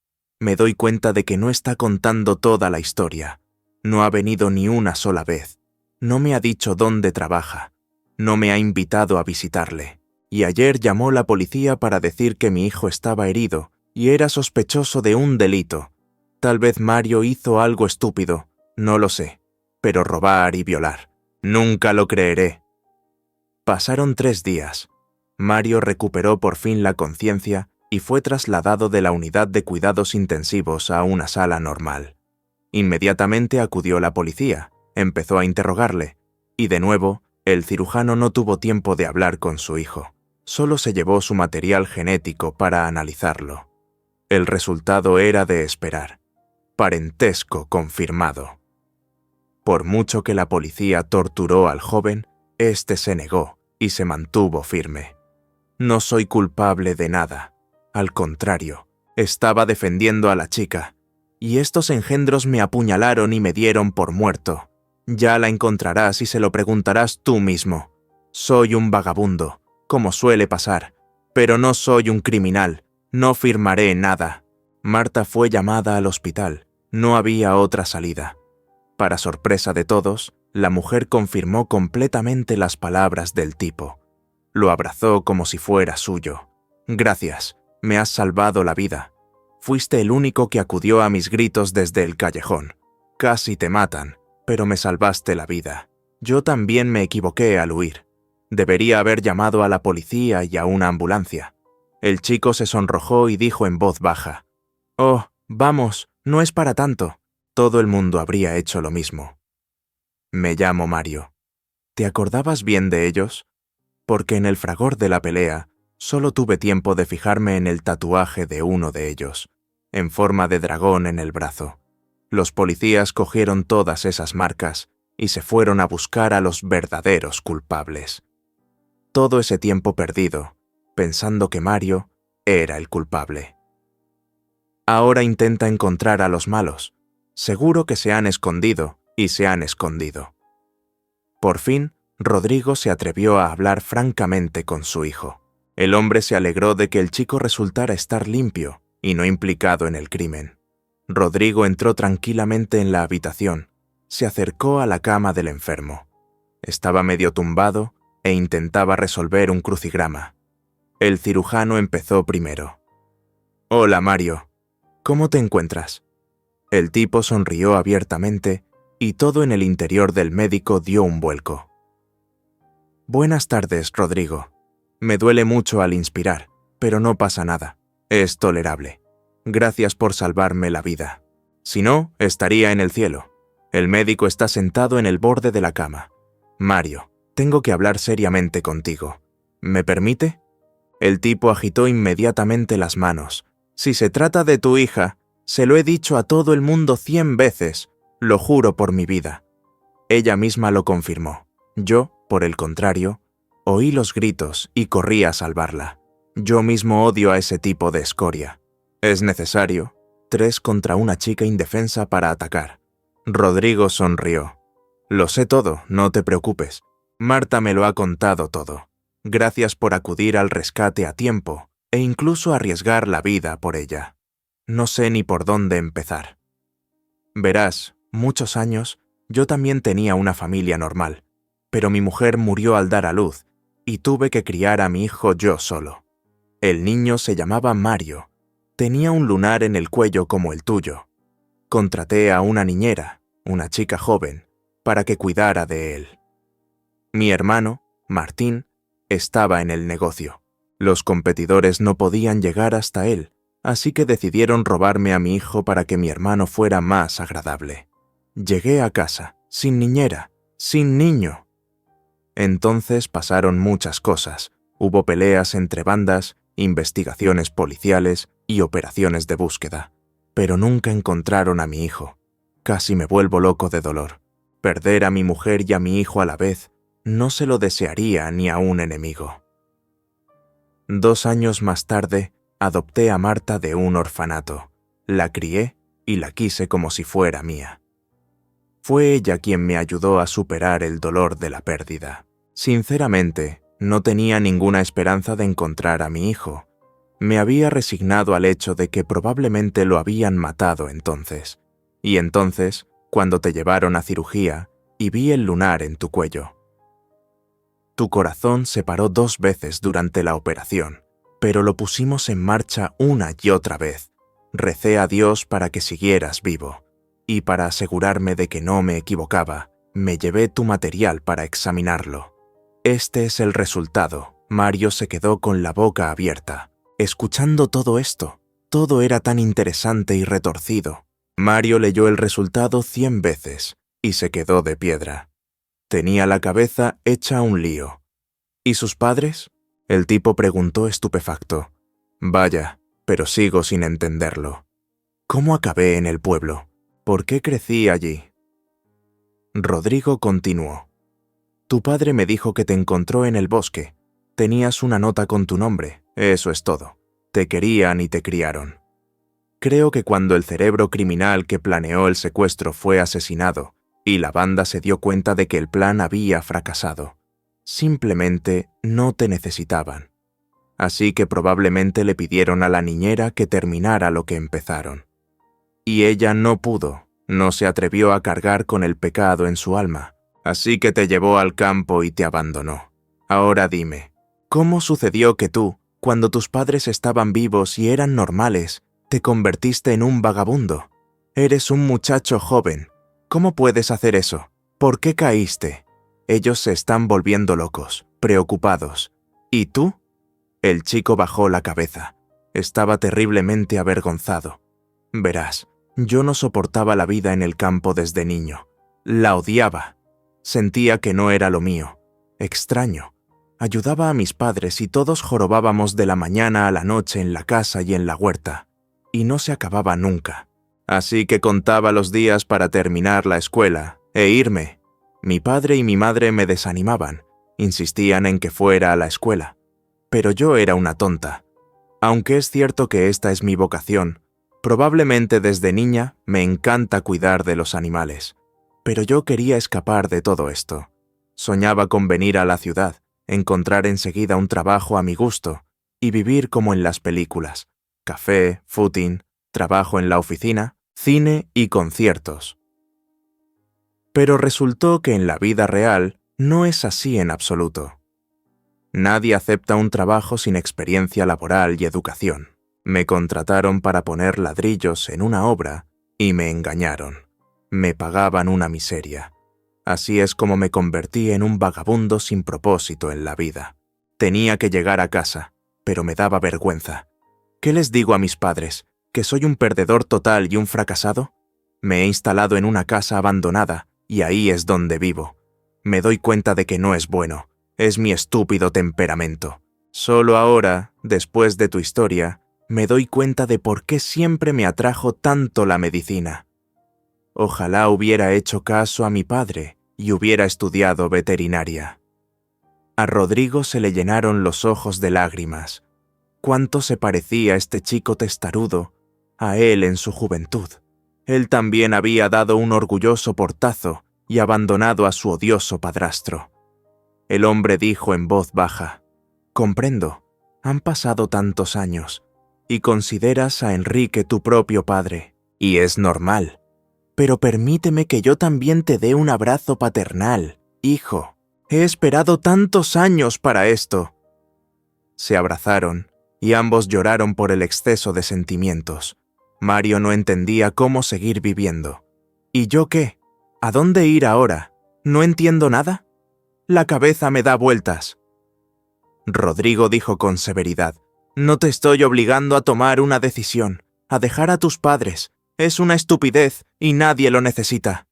Me doy cuenta de que no está contando toda la historia. No ha venido ni una sola vez. No me ha dicho dónde trabaja. No me ha invitado a visitarle. Y ayer llamó la policía para decir que mi hijo estaba herido y era sospechoso de un delito. Tal vez Mario hizo algo estúpido, no lo sé, pero robar y violar. Nunca lo creeré. Pasaron 3 días. Mario recuperó por fin la conciencia y fue trasladado de la unidad de cuidados intensivos a una sala normal. Inmediatamente acudió la policía, empezó a interrogarle, y de nuevo, el cirujano no tuvo tiempo de hablar con su hijo. Solo se llevó su material genético para analizarlo. El resultado era de esperar. Parentesco confirmado. Por mucho que la policía torturó al joven, éste se negó y se mantuvo firme. No soy culpable de nada. Al contrario, estaba defendiendo a la chica, y estos engendros me apuñalaron y me dieron por muerto. Ya la encontrarás y se lo preguntarás tú mismo. Soy un vagabundo, como suele pasar, pero no soy un criminal, no firmaré nada. Marta fue llamada al hospital, no había otra salida. Para sorpresa de todos, la mujer confirmó completamente las palabras del tipo. Lo abrazó como si fuera suyo. Gracias, me has salvado la vida. Fuiste el único que acudió a mis gritos desde el callejón. Casi te matan, pero me salvaste la vida. Yo también me equivoqué al huir. Debería haber llamado a la policía y a una ambulancia. El chico se sonrojó y dijo en voz baja: «Oh, vamos, no es para tanto». Todo el mundo habría hecho lo mismo. Me llamo Mario. ¿Te acordabas bien de ellos? Porque en el fragor de la pelea solo tuve tiempo de fijarme en el tatuaje de uno de ellos, en forma de dragón en el brazo. Los policías cogieron todas esas marcas y se fueron a buscar a los verdaderos culpables. Todo ese tiempo perdido, pensando que Mario era el culpable. Ahora intenta encontrar a los malos. Seguro que se han escondido y se han escondido. Por fin, Rodrigo se atrevió a hablar francamente con su hijo. El hombre se alegró de que el chico resultara estar limpio y no implicado en el crimen. Rodrigo entró tranquilamente en la habitación, se acercó a la cama del enfermo. Estaba medio tumbado e intentaba resolver un crucigrama. El cirujano empezó primero. «Hola, Mario. ¿Cómo te encuentras?» El tipo sonrió abiertamente y todo en el interior del médico dio un vuelco. «Buenas tardes, Rodrigo. Me duele mucho al inspirar, pero no pasa nada. Es tolerable. Gracias por salvarme la vida. Si no, estaría en el cielo». El médico está sentado en el borde de la cama. «Mario, tengo que hablar seriamente contigo. ¿Me permite?» El tipo agitó inmediatamente las manos. «Si se trata de tu hija, se lo he dicho a todo el mundo 100 veces, lo juro por mi vida». Ella misma lo confirmó. Yo, por el contrario, oí los gritos y corrí a salvarla. Yo mismo odio a ese tipo de escoria. Es necesario 3 contra una chica indefensa para atacar. Rodrigo sonrió. «Lo sé todo, no te preocupes. Marta me lo ha contado todo. Gracias por acudir al rescate a tiempo e incluso arriesgar la vida por ella. No sé ni por dónde empezar. Verás, muchos años yo también tenía una familia normal, pero mi mujer murió al dar a luz y tuve que criar a mi hijo yo solo. El niño se llamaba Mario. Tenía un lunar en el cuello como el tuyo. Contraté a una niñera, una chica joven, para que cuidara de él. Mi hermano, Martín, estaba en el negocio. Los competidores no podían llegar hasta él, así que decidieron robarme a mi hijo para que mi hermano fuera más agradable. Llegué a casa, sin niñera, sin niño. Entonces pasaron muchas cosas. Hubo peleas entre bandas, investigaciones policiales y operaciones de búsqueda. Pero nunca encontraron a mi hijo. Casi me vuelvo loco de dolor. Perder a mi mujer y a mi hijo a la vez no se lo desearía ni a un enemigo. 2 años más tarde, adopté a Marta de un orfanato. La crié y la quise como si fuera mía. Fue ella quien me ayudó a superar el dolor de la pérdida. Sinceramente, no tenía ninguna esperanza de encontrar a mi hijo. Me había resignado al hecho de que probablemente lo habían matado entonces. Y entonces, cuando te llevaron a cirugía y vi el lunar en tu cuello. Tu corazón se paró 2 veces durante la operación, pero lo pusimos en marcha una y otra vez. Recé a Dios para que siguieras vivo, y para asegurarme de que no me equivocaba, me llevé tu material para examinarlo. Este es el resultado. Mario se quedó con la boca abierta, escuchando todo esto. Todo era tan interesante y retorcido. Mario leyó el resultado 100 veces y se quedó de piedra. Tenía la cabeza hecha un lío. ¿Y sus padres? El tipo preguntó estupefacto. Vaya, pero sigo sin entenderlo. ¿Cómo acabé en el pueblo? ¿Por qué crecí allí? Rodrigo continuó. Tu padre me dijo que te encontró en el bosque. Tenías una nota con tu nombre, eso es todo. Te querían y te criaron. Creo que cuando el cerebro criminal que planeó el secuestro fue asesinado y la banda se dio cuenta de que el plan había fracasado, simplemente no te necesitaban. Así que probablemente le pidieron a la niñera que terminara lo que empezaron. Y ella no pudo, no se atrevió a cargar con el pecado en su alma, así que te llevó al campo y te abandonó. Ahora dime, ¿cómo sucedió que tú, cuando tus padres estaban vivos y eran normales, te convertiste en un vagabundo? Eres un muchacho joven. ¿Cómo puedes hacer eso? ¿Por qué caíste? Ellos se están volviendo locos, preocupados. ¿Y tú? El chico bajó la cabeza. Estaba terriblemente avergonzado. Verás, yo no soportaba la vida en el campo desde niño. La odiaba. Sentía que no era lo mío. Extraño. Ayudaba a mis padres y todos jorobábamos de la mañana a la noche en la casa y en la huerta. Y no se acababa nunca. Así que contaba los días para terminar la escuela e irme. Mi padre y mi madre me desanimaban. Insistían en que fuera a la escuela. Pero yo era una tonta. Aunque es cierto que esta es mi vocación, probablemente desde niña me encanta cuidar de los animales. Pero yo quería escapar de todo esto. Soñaba con venir a la ciudad, encontrar enseguida un trabajo a mi gusto y vivir como en las películas. Café, footing, trabajo en la oficina, cine y conciertos. Pero resultó que en la vida real no es así en absoluto. Nadie acepta un trabajo sin experiencia laboral y educación. Me contrataron para poner ladrillos en una obra y me engañaron. Me pagaban una miseria. Así es como me convertí en un vagabundo sin propósito en la vida. Tenía que llegar a casa, pero me daba vergüenza. ¿Qué les digo a mis padres? ¿Que soy un perdedor total y un fracasado? Me he instalado en una casa abandonada y ahí es donde vivo. Me doy cuenta de que no es bueno. Es mi estúpido temperamento. Solo ahora, después de tu historia, me doy cuenta de por qué siempre me atrajo tanto la medicina. Ojalá hubiera hecho caso a mi padre y hubiera estudiado veterinaria. A Rodrigo se le llenaron los ojos de lágrimas. Cuánto se parecía este chico testarudo a él en su juventud. Él también había dado un orgulloso portazo y abandonado a su odioso padrastro. El hombre dijo en voz baja: «Comprendo, han pasado tantos años, y consideras a Enrique tu propio padre, y es normal. Pero permíteme que yo también te dé un abrazo paternal, hijo. He esperado tantos años para esto». Se abrazaron, y ambos lloraron por el exceso de sentimientos. Mario no entendía cómo seguir viviendo. ¿Y yo qué? ¿A dónde ir ahora? ¿No entiendo nada? La cabeza me da vueltas. Rodrigo dijo con severidad: «No te estoy obligando a tomar una decisión, a dejar a tus padres. Es una estupidez y nadie lo necesita.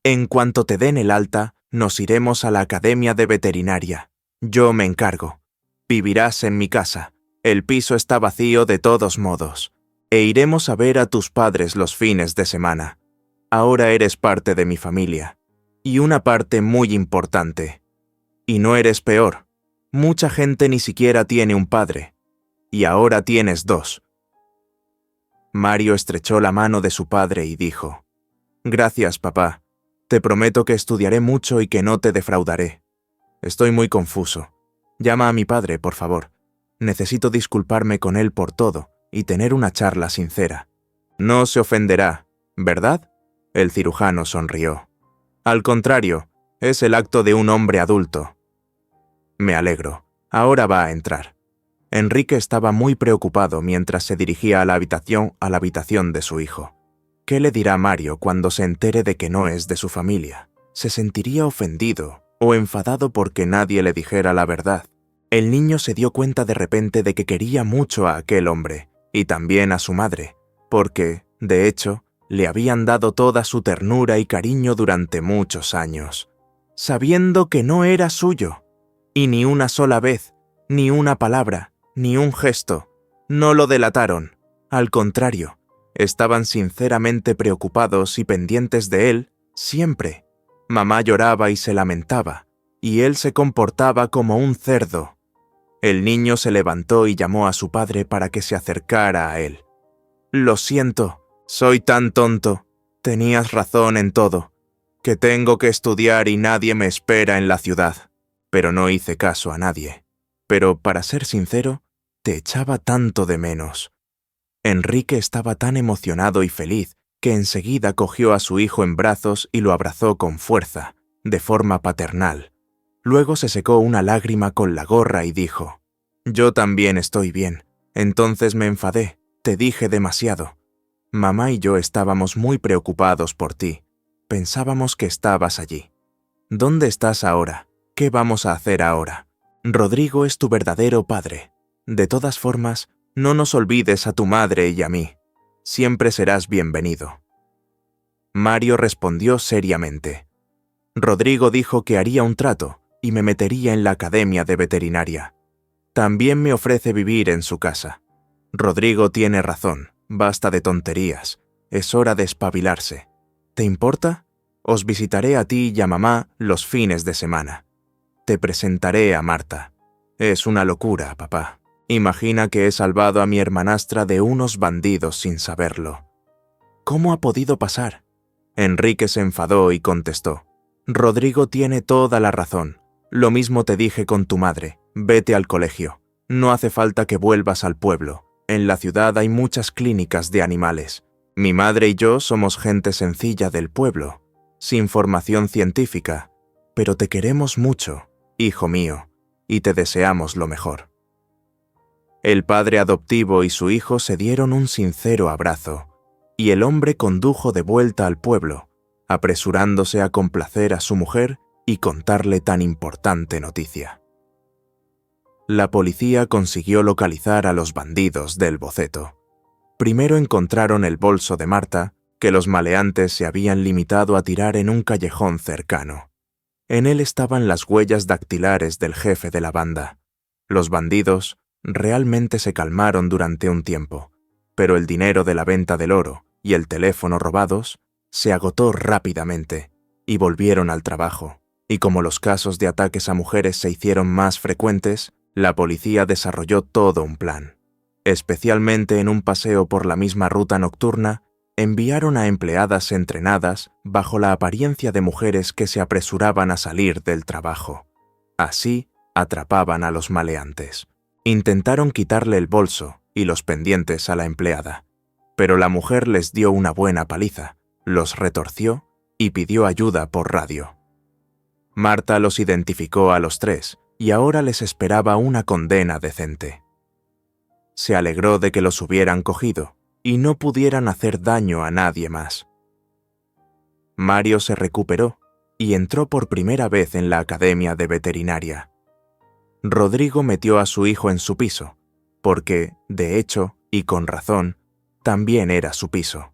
En cuanto te den el alta, nos iremos a la academia de veterinaria. Yo me encargo. Vivirás en mi casa. El piso está vacío de todos modos. E iremos a ver a tus padres los fines de semana. Ahora eres parte de mi familia. Y una parte muy importante. Y no eres peor. Mucha gente ni siquiera tiene un padre. Y ahora tienes dos». Mario estrechó la mano de su padre y dijo: «Gracias, papá. Te prometo que estudiaré mucho y que no te defraudaré. Estoy muy confuso. Llama a mi padre, por favor. Necesito disculparme con él por todo y tener una charla sincera». «No se ofenderá, ¿verdad?», el cirujano sonrió. «Al contrario, es el acto de un hombre adulto». «Me alegro. Ahora va a entrar». Enrique estaba muy preocupado mientras se dirigía a la habitación de su hijo. ¿Qué le dirá Mario cuando se entere de que no es de su familia? ¿Se sentiría ofendido o enfadado porque nadie le dijera la verdad? El niño se dio cuenta de repente de que quería mucho a aquel hombre, y también a su madre, porque, de hecho, le habían dado toda su ternura y cariño durante muchos años, sabiendo que no era suyo, y ni una sola vez, ni una palabra, ni un gesto, no lo delataron. Al contrario, estaban sinceramente preocupados y pendientes de él siempre. Mamá lloraba y se lamentaba, y él se comportaba como un cerdo. El niño se levantó y llamó a su padre para que se acercara a él. «Lo siento, soy tan tonto. Tenías razón en todo, que tengo que estudiar y nadie me espera en la ciudad. pero no hice caso a nadie. Pero, para ser sincero, te echaba tanto de menos. Enrique estaba tan emocionado y feliz que enseguida cogió a su hijo en brazos y lo abrazó con fuerza, de forma paternal. Luego se secó una lágrima con la gorra y dijo: «Yo también estoy bien. Entonces me enfadé, te dije demasiado. Mamá y yo estábamos muy preocupados por ti. Pensábamos que estabas allí. ¿Dónde estás ahora? ¿Qué vamos a hacer ahora? Rodrigo es tu verdadero padre. De todas formas, no nos olvides a tu madre y a mí. Siempre serás bienvenido». Mario respondió seriamente. Rodrigo dijo que haría un trato y me metería en la academia de veterinaria. También me ofrece vivir en su casa. Rodrigo tiene razón, basta de tonterías. Es hora de espabilarse. ¿Te importa? Os visitaré a ti y a mamá los fines de semana. Te presentaré a Marta. Es una locura, papá. Imagina que he salvado a mi hermanastra de unos bandidos sin saberlo. ¿Cómo ha podido pasar? Enrique se enfadó y contestó: Rodrigo tiene toda la razón. Lo mismo te dije con tu madre. Vete al colegio. No hace falta que vuelvas al pueblo. En la ciudad hay muchas clínicas de animales. Mi madre y yo somos gente sencilla del pueblo, sin formación científica, pero te queremos mucho, hijo mío, y te deseamos lo mejor. El padre adoptivo y su hijo se dieron un sincero abrazo, y el hombre condujo de vuelta al pueblo, apresurándose a complacer a su mujer y contarle tan importante noticia. La policía consiguió localizar a los bandidos del boceto. Primero encontraron el bolso de Marta, que los maleantes se habían limitado a tirar en un callejón cercano. En él estaban las huellas dactilares del jefe de la banda. Los bandidos realmente se calmaron durante un tiempo, pero el dinero de la venta del oro y el teléfono robados se agotó rápidamente y volvieron al trabajo. Y como los casos de ataques a mujeres se hicieron más frecuentes, la policía desarrolló todo un plan. Especialmente en un paseo por la misma ruta nocturna, enviaron a empleadas entrenadas bajo la apariencia de mujeres que se apresuraban a salir del trabajo. Así, atrapaban a los maleantes. Intentaron quitarle el bolso y los pendientes a la empleada, pero la mujer les dio una buena paliza, los retorció y pidió ayuda por radio. Marta los identificó a los tres y ahora les esperaba una condena decente. Se alegró de que los hubieran cogido y no pudieran hacer daño a nadie más. Mario se recuperó y entró por primera vez en la academia de veterinaria. Rodrigo metió a su hijo en su piso, porque, de hecho, y con razón, también era su piso.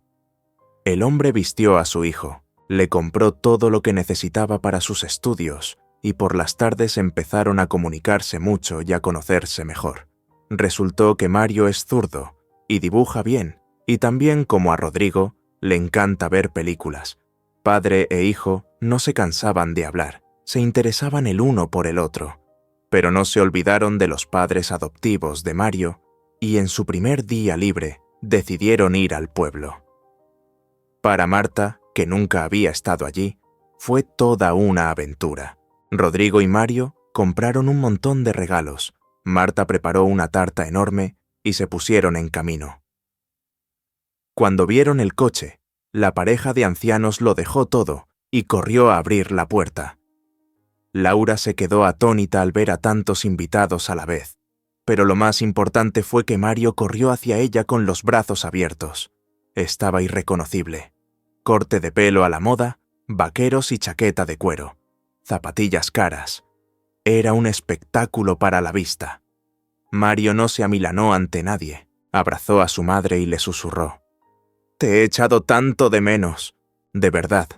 El hombre vistió a su hijo, le compró todo lo que necesitaba para sus estudios y por las tardes empezaron a comunicarse mucho y a conocerse mejor. Resultó que Mario es zurdo y dibuja bien, y también, como a Rodrigo, le encanta ver películas. Padre e hijo no se cansaban de hablar, se interesaban el uno por el otro, pero no se olvidaron de los padres adoptivos de Mario y en su primer día libre decidieron ir al pueblo. Para Marta, que nunca había estado allí, fue toda una aventura. Rodrigo y Mario compraron un montón de regalos. Marta preparó una tarta enorme y se pusieron en camino. Cuando vieron el coche, la pareja de ancianos lo dejó todo y corrió a abrir la puerta. Laura se quedó atónita al ver a tantos invitados a la vez, pero lo más importante fue que Mario corrió hacia ella con los brazos abiertos. Estaba irreconocible. Corte de pelo a la moda, vaqueros y chaqueta de cuero, zapatillas caras. Era un espectáculo para la vista. Mario no se amilanó ante nadie. Abrazó a su madre y le susurró: «Te he echado tanto de menos. De verdad,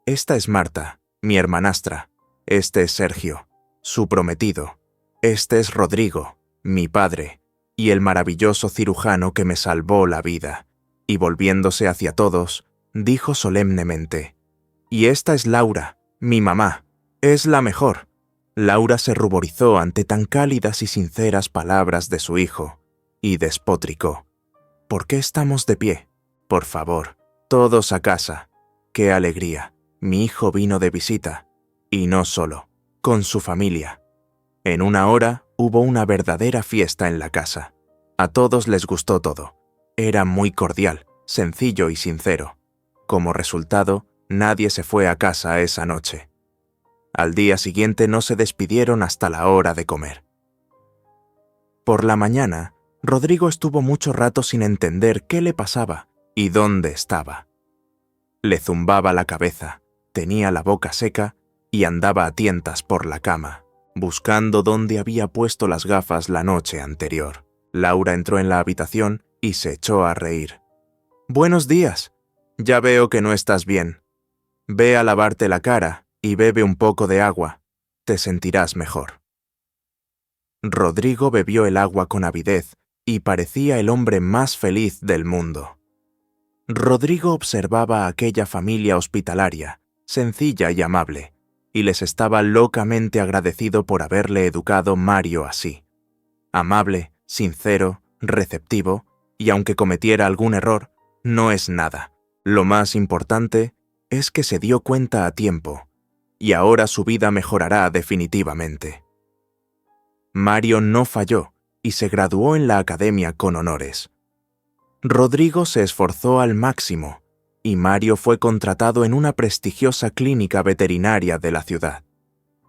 esta es Marta, mi hermanastra. Este es Sergio, su prometido. Este es Rodrigo, mi padre, y el maravilloso cirujano que me salvó la vida». Y volviéndose hacia todos, dijo solemnemente: «Y esta es Laura, mi mamá. Es la mejor». Laura se ruborizó ante tan cálidas y sinceras palabras de su hijo, y despotricó: «¿Por qué estamos de pie? Por favor, todos a casa. ¡Qué alegría! Mi hijo vino de visita, y no solo, con su familia. En una hora hubo una verdadera fiesta en la casa. A todos les gustó todo. Era muy cordial, sencillo y sincero. Como resultado, nadie se fue a casa esa noche. Al día siguiente no se despidieron hasta la hora de comer. Por la mañana, Rodrigo estuvo mucho rato sin entender qué le pasaba y dónde estaba. Le zumbaba la cabeza, tenía la boca seca y andaba a tientas por la cama, buscando dónde había puesto las gafas la noche anterior. Laura entró en la habitación y se echó a reír. «Buenos días. Ya veo que no estás bien. Ve a lavarte la cara y bebe un poco de agua. Te sentirás mejor». Rodrigo bebió el agua con avidez y parecía el hombre más feliz del mundo. Rodrigo observaba a aquella familia hospitalaria, sencilla y amable, y les estaba locamente agradecido por haberle educado Mario así. Amable, sincero, receptivo, y aunque cometiera algún error, no es nada. Lo más importante es que se dio cuenta a tiempo, y ahora su vida mejorará definitivamente. Mario no falló y se graduó en la academia con honores. Rodrigo se esforzó al máximo y Mario fue contratado en una prestigiosa clínica veterinaria de la ciudad.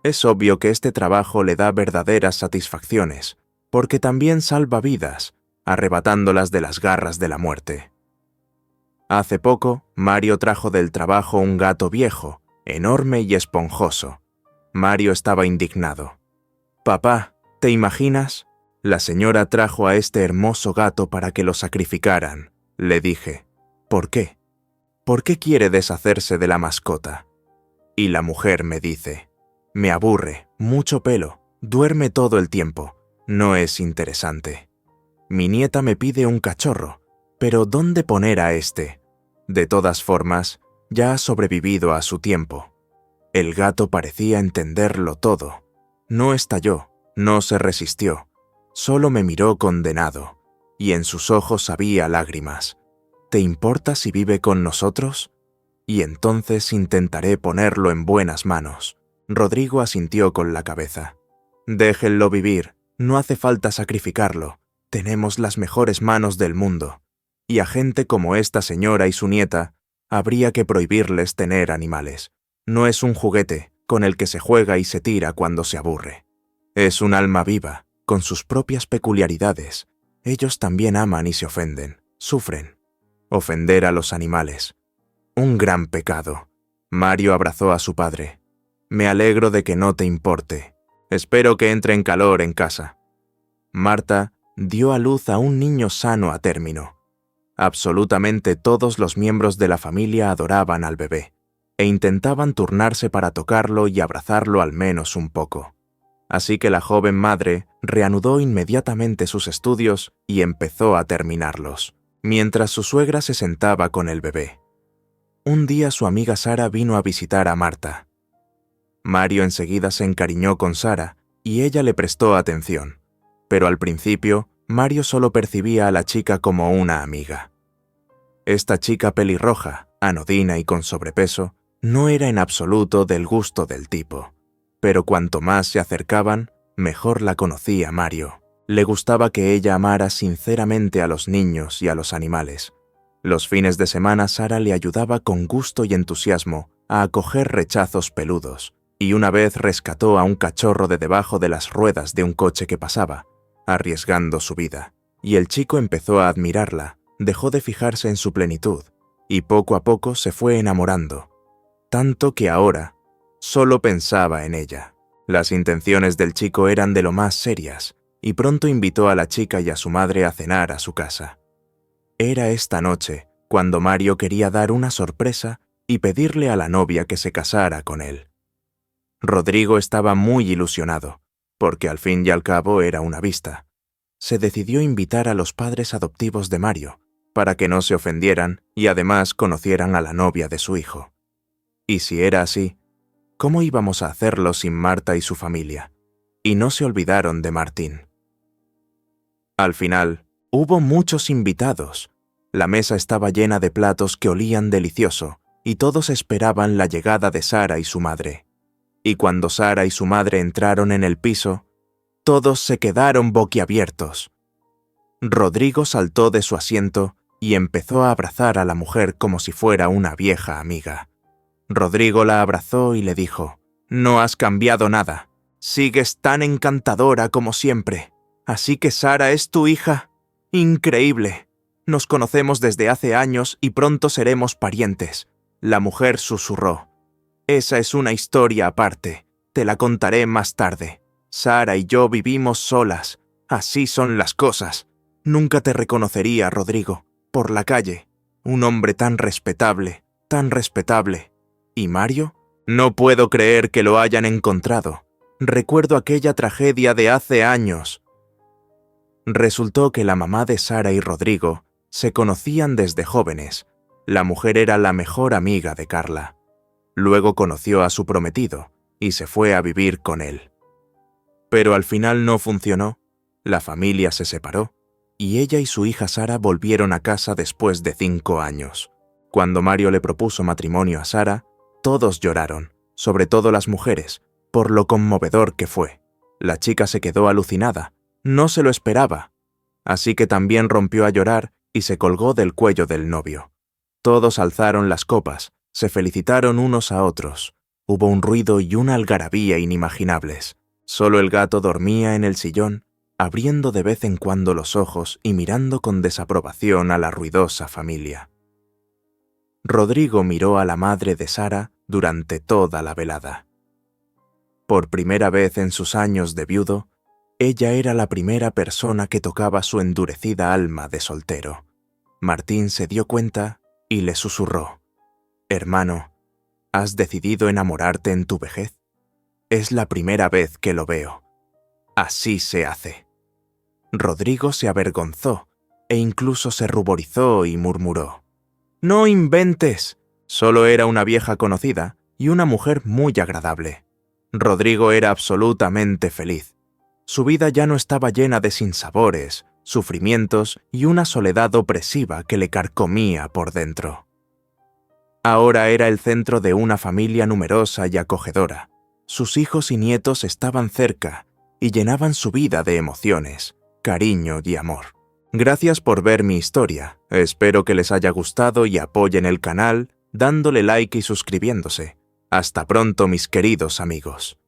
Es obvio que este trabajo le da verdaderas satisfacciones, porque también salva vidas, arrebatándolas de las garras de la muerte. Hace poco, Mario trajo del trabajo un gato viejo, enorme y esponjoso. Mario estaba indignado. «Papá, ¿te imaginas? La señora trajo a este hermoso gato para que lo sacrificaran», le dije. «¿Por qué? ¿Por qué quiere deshacerse de la mascota?» Y la mujer me dice: «Me aburre, mucho pelo, duerme todo el tiempo, no es interesante. Mi nieta me pide un cachorro, pero ¿dónde poner a este? De todas formas, ya ha sobrevivido a su tiempo». El gato parecía entenderlo todo. No estalló, no se resistió, solo me miró condenado, y en sus ojos había lágrimas. «¿Te importa si vive con nosotros? Y entonces intentaré ponerlo en buenas manos». Rodrigo asintió con la cabeza. «Déjenlo vivir, no hace falta sacrificarlo. Tenemos las mejores manos del mundo. Y a gente como esta señora y su nieta, habría que prohibirles tener animales. No es un juguete con el que se juega y se tira cuando se aburre. Es un alma viva, con sus propias peculiaridades. Ellos también aman y se ofenden, sufren. Ofender a los animales. Un gran pecado». Mario abrazó a su padre. «Me alegro de que no te importe. Espero que entre en calor en casa». Marta dio a luz a un niño sano a término. Absolutamente todos los miembros de la familia adoraban al bebé, e intentaban turnarse para tocarlo y abrazarlo al menos un poco. Así que la joven madre reanudó inmediatamente sus estudios y empezó a terminarlos, mientras su suegra se sentaba con el bebé. Un día su amiga Sara vino a visitar a Marta. Mario enseguida se encariñó con Sara y ella le prestó atención, pero al principio Mario solo percibía a la chica como una amiga. Esta chica pelirroja, anodina y con sobrepeso, no era en absoluto del gusto del tipo, pero cuanto más se acercaban, mejor la conocía Mario. Le gustaba que ella amara sinceramente a los niños y a los animales. Los fines de semana Sara le ayudaba con gusto y entusiasmo a acoger rechazos peludos, y una vez rescató a un cachorro de debajo de las ruedas de un coche que pasaba, arriesgando su vida, y el chico empezó a admirarla, dejó de fijarse en su plenitud, y poco a poco se fue enamorando, tanto que ahora solo pensaba en ella. Las intenciones del chico eran de lo más serias, y pronto invitó a la chica y a su madre a cenar a su casa. Era esta noche cuando Mario quería dar una sorpresa y pedirle a la novia que se casara con él. Rodrigo estaba muy ilusionado, porque al fin y al cabo era una vista. Se decidió invitar a los padres adoptivos de Mario, para que no se ofendieran y además conocieran a la novia de su hijo. Y si era así, ¿cómo íbamos a hacerlo sin Marta y su familia? Y no se olvidaron de Martín. Al final, hubo muchos invitados. La mesa estaba llena de platos que olían delicioso, y todos esperaban la llegada de Sara y su madre. Y cuando Sara y su madre entraron en el piso, Todos se quedaron boquiabiertos. Rodrigo saltó de su asiento y empezó a abrazar a la mujer como si fuera una vieja amiga. Rodrigo la abrazó y le dijo: «No has cambiado nada. Sigues tan encantadora como siempre. ¿Así que Sara es tu hija? ¡Increíble! Nos conocemos desde hace años y pronto seremos parientes». La mujer susurró: «Esa es una historia aparte. Te la contaré más tarde. Sara y yo vivimos solas. Así son las cosas. Nunca te reconocería, Rodrigo, por la calle. Un hombre tan respetable, tan respetable. ¿Y Mario? No puedo creer que lo hayan encontrado. Recuerdo aquella tragedia de hace años». Resultó que la mamá de Sara y Rodrigo se conocían desde jóvenes. La mujer era la mejor amiga de Carla. Luego conoció a su prometido y se fue a vivir con él. Pero al final no funcionó. La familia se separó y ella y su hija Sara volvieron a casa después de 5 años. Cuando Mario le propuso matrimonio a Sara, todos lloraron, sobre todo las mujeres, por lo conmovedor que fue. La chica se quedó alucinada, no se lo esperaba, así que también rompió a llorar y se colgó del cuello del novio. Todos alzaron las copas, se felicitaron unos a otros. Hubo un ruido y una algarabía inimaginables. Solo el gato dormía en el sillón, abriendo de vez en cuando los ojos y mirando con desaprobación a la ruidosa familia. Rodrigo miró a la madre de Sara durante toda la velada. Por primera vez en sus años de viudo, ella era la primera persona que tocaba su endurecida alma de soltero. Martín se dio cuenta y le susurró: «Hermano, ¿has decidido enamorarte en tu vejez? Es la primera vez que lo veo. Así se hace». Rodrigo se avergonzó e incluso se ruborizó y murmuró: «No inventes». Solo era una vieja conocida y una mujer muy agradable. Rodrigo era absolutamente feliz. Su vida ya no estaba llena de sinsabores, sufrimientos y una soledad opresiva que le carcomía por dentro. Ahora era el centro de una familia numerosa y acogedora. Sus hijos y nietos estaban cerca y llenaban su vida de emociones, cariño y amor. Gracias por ver mi historia. Espero que les haya gustado y apoyen el canal dándole like y suscribiéndose. Hasta pronto, mis queridos amigos.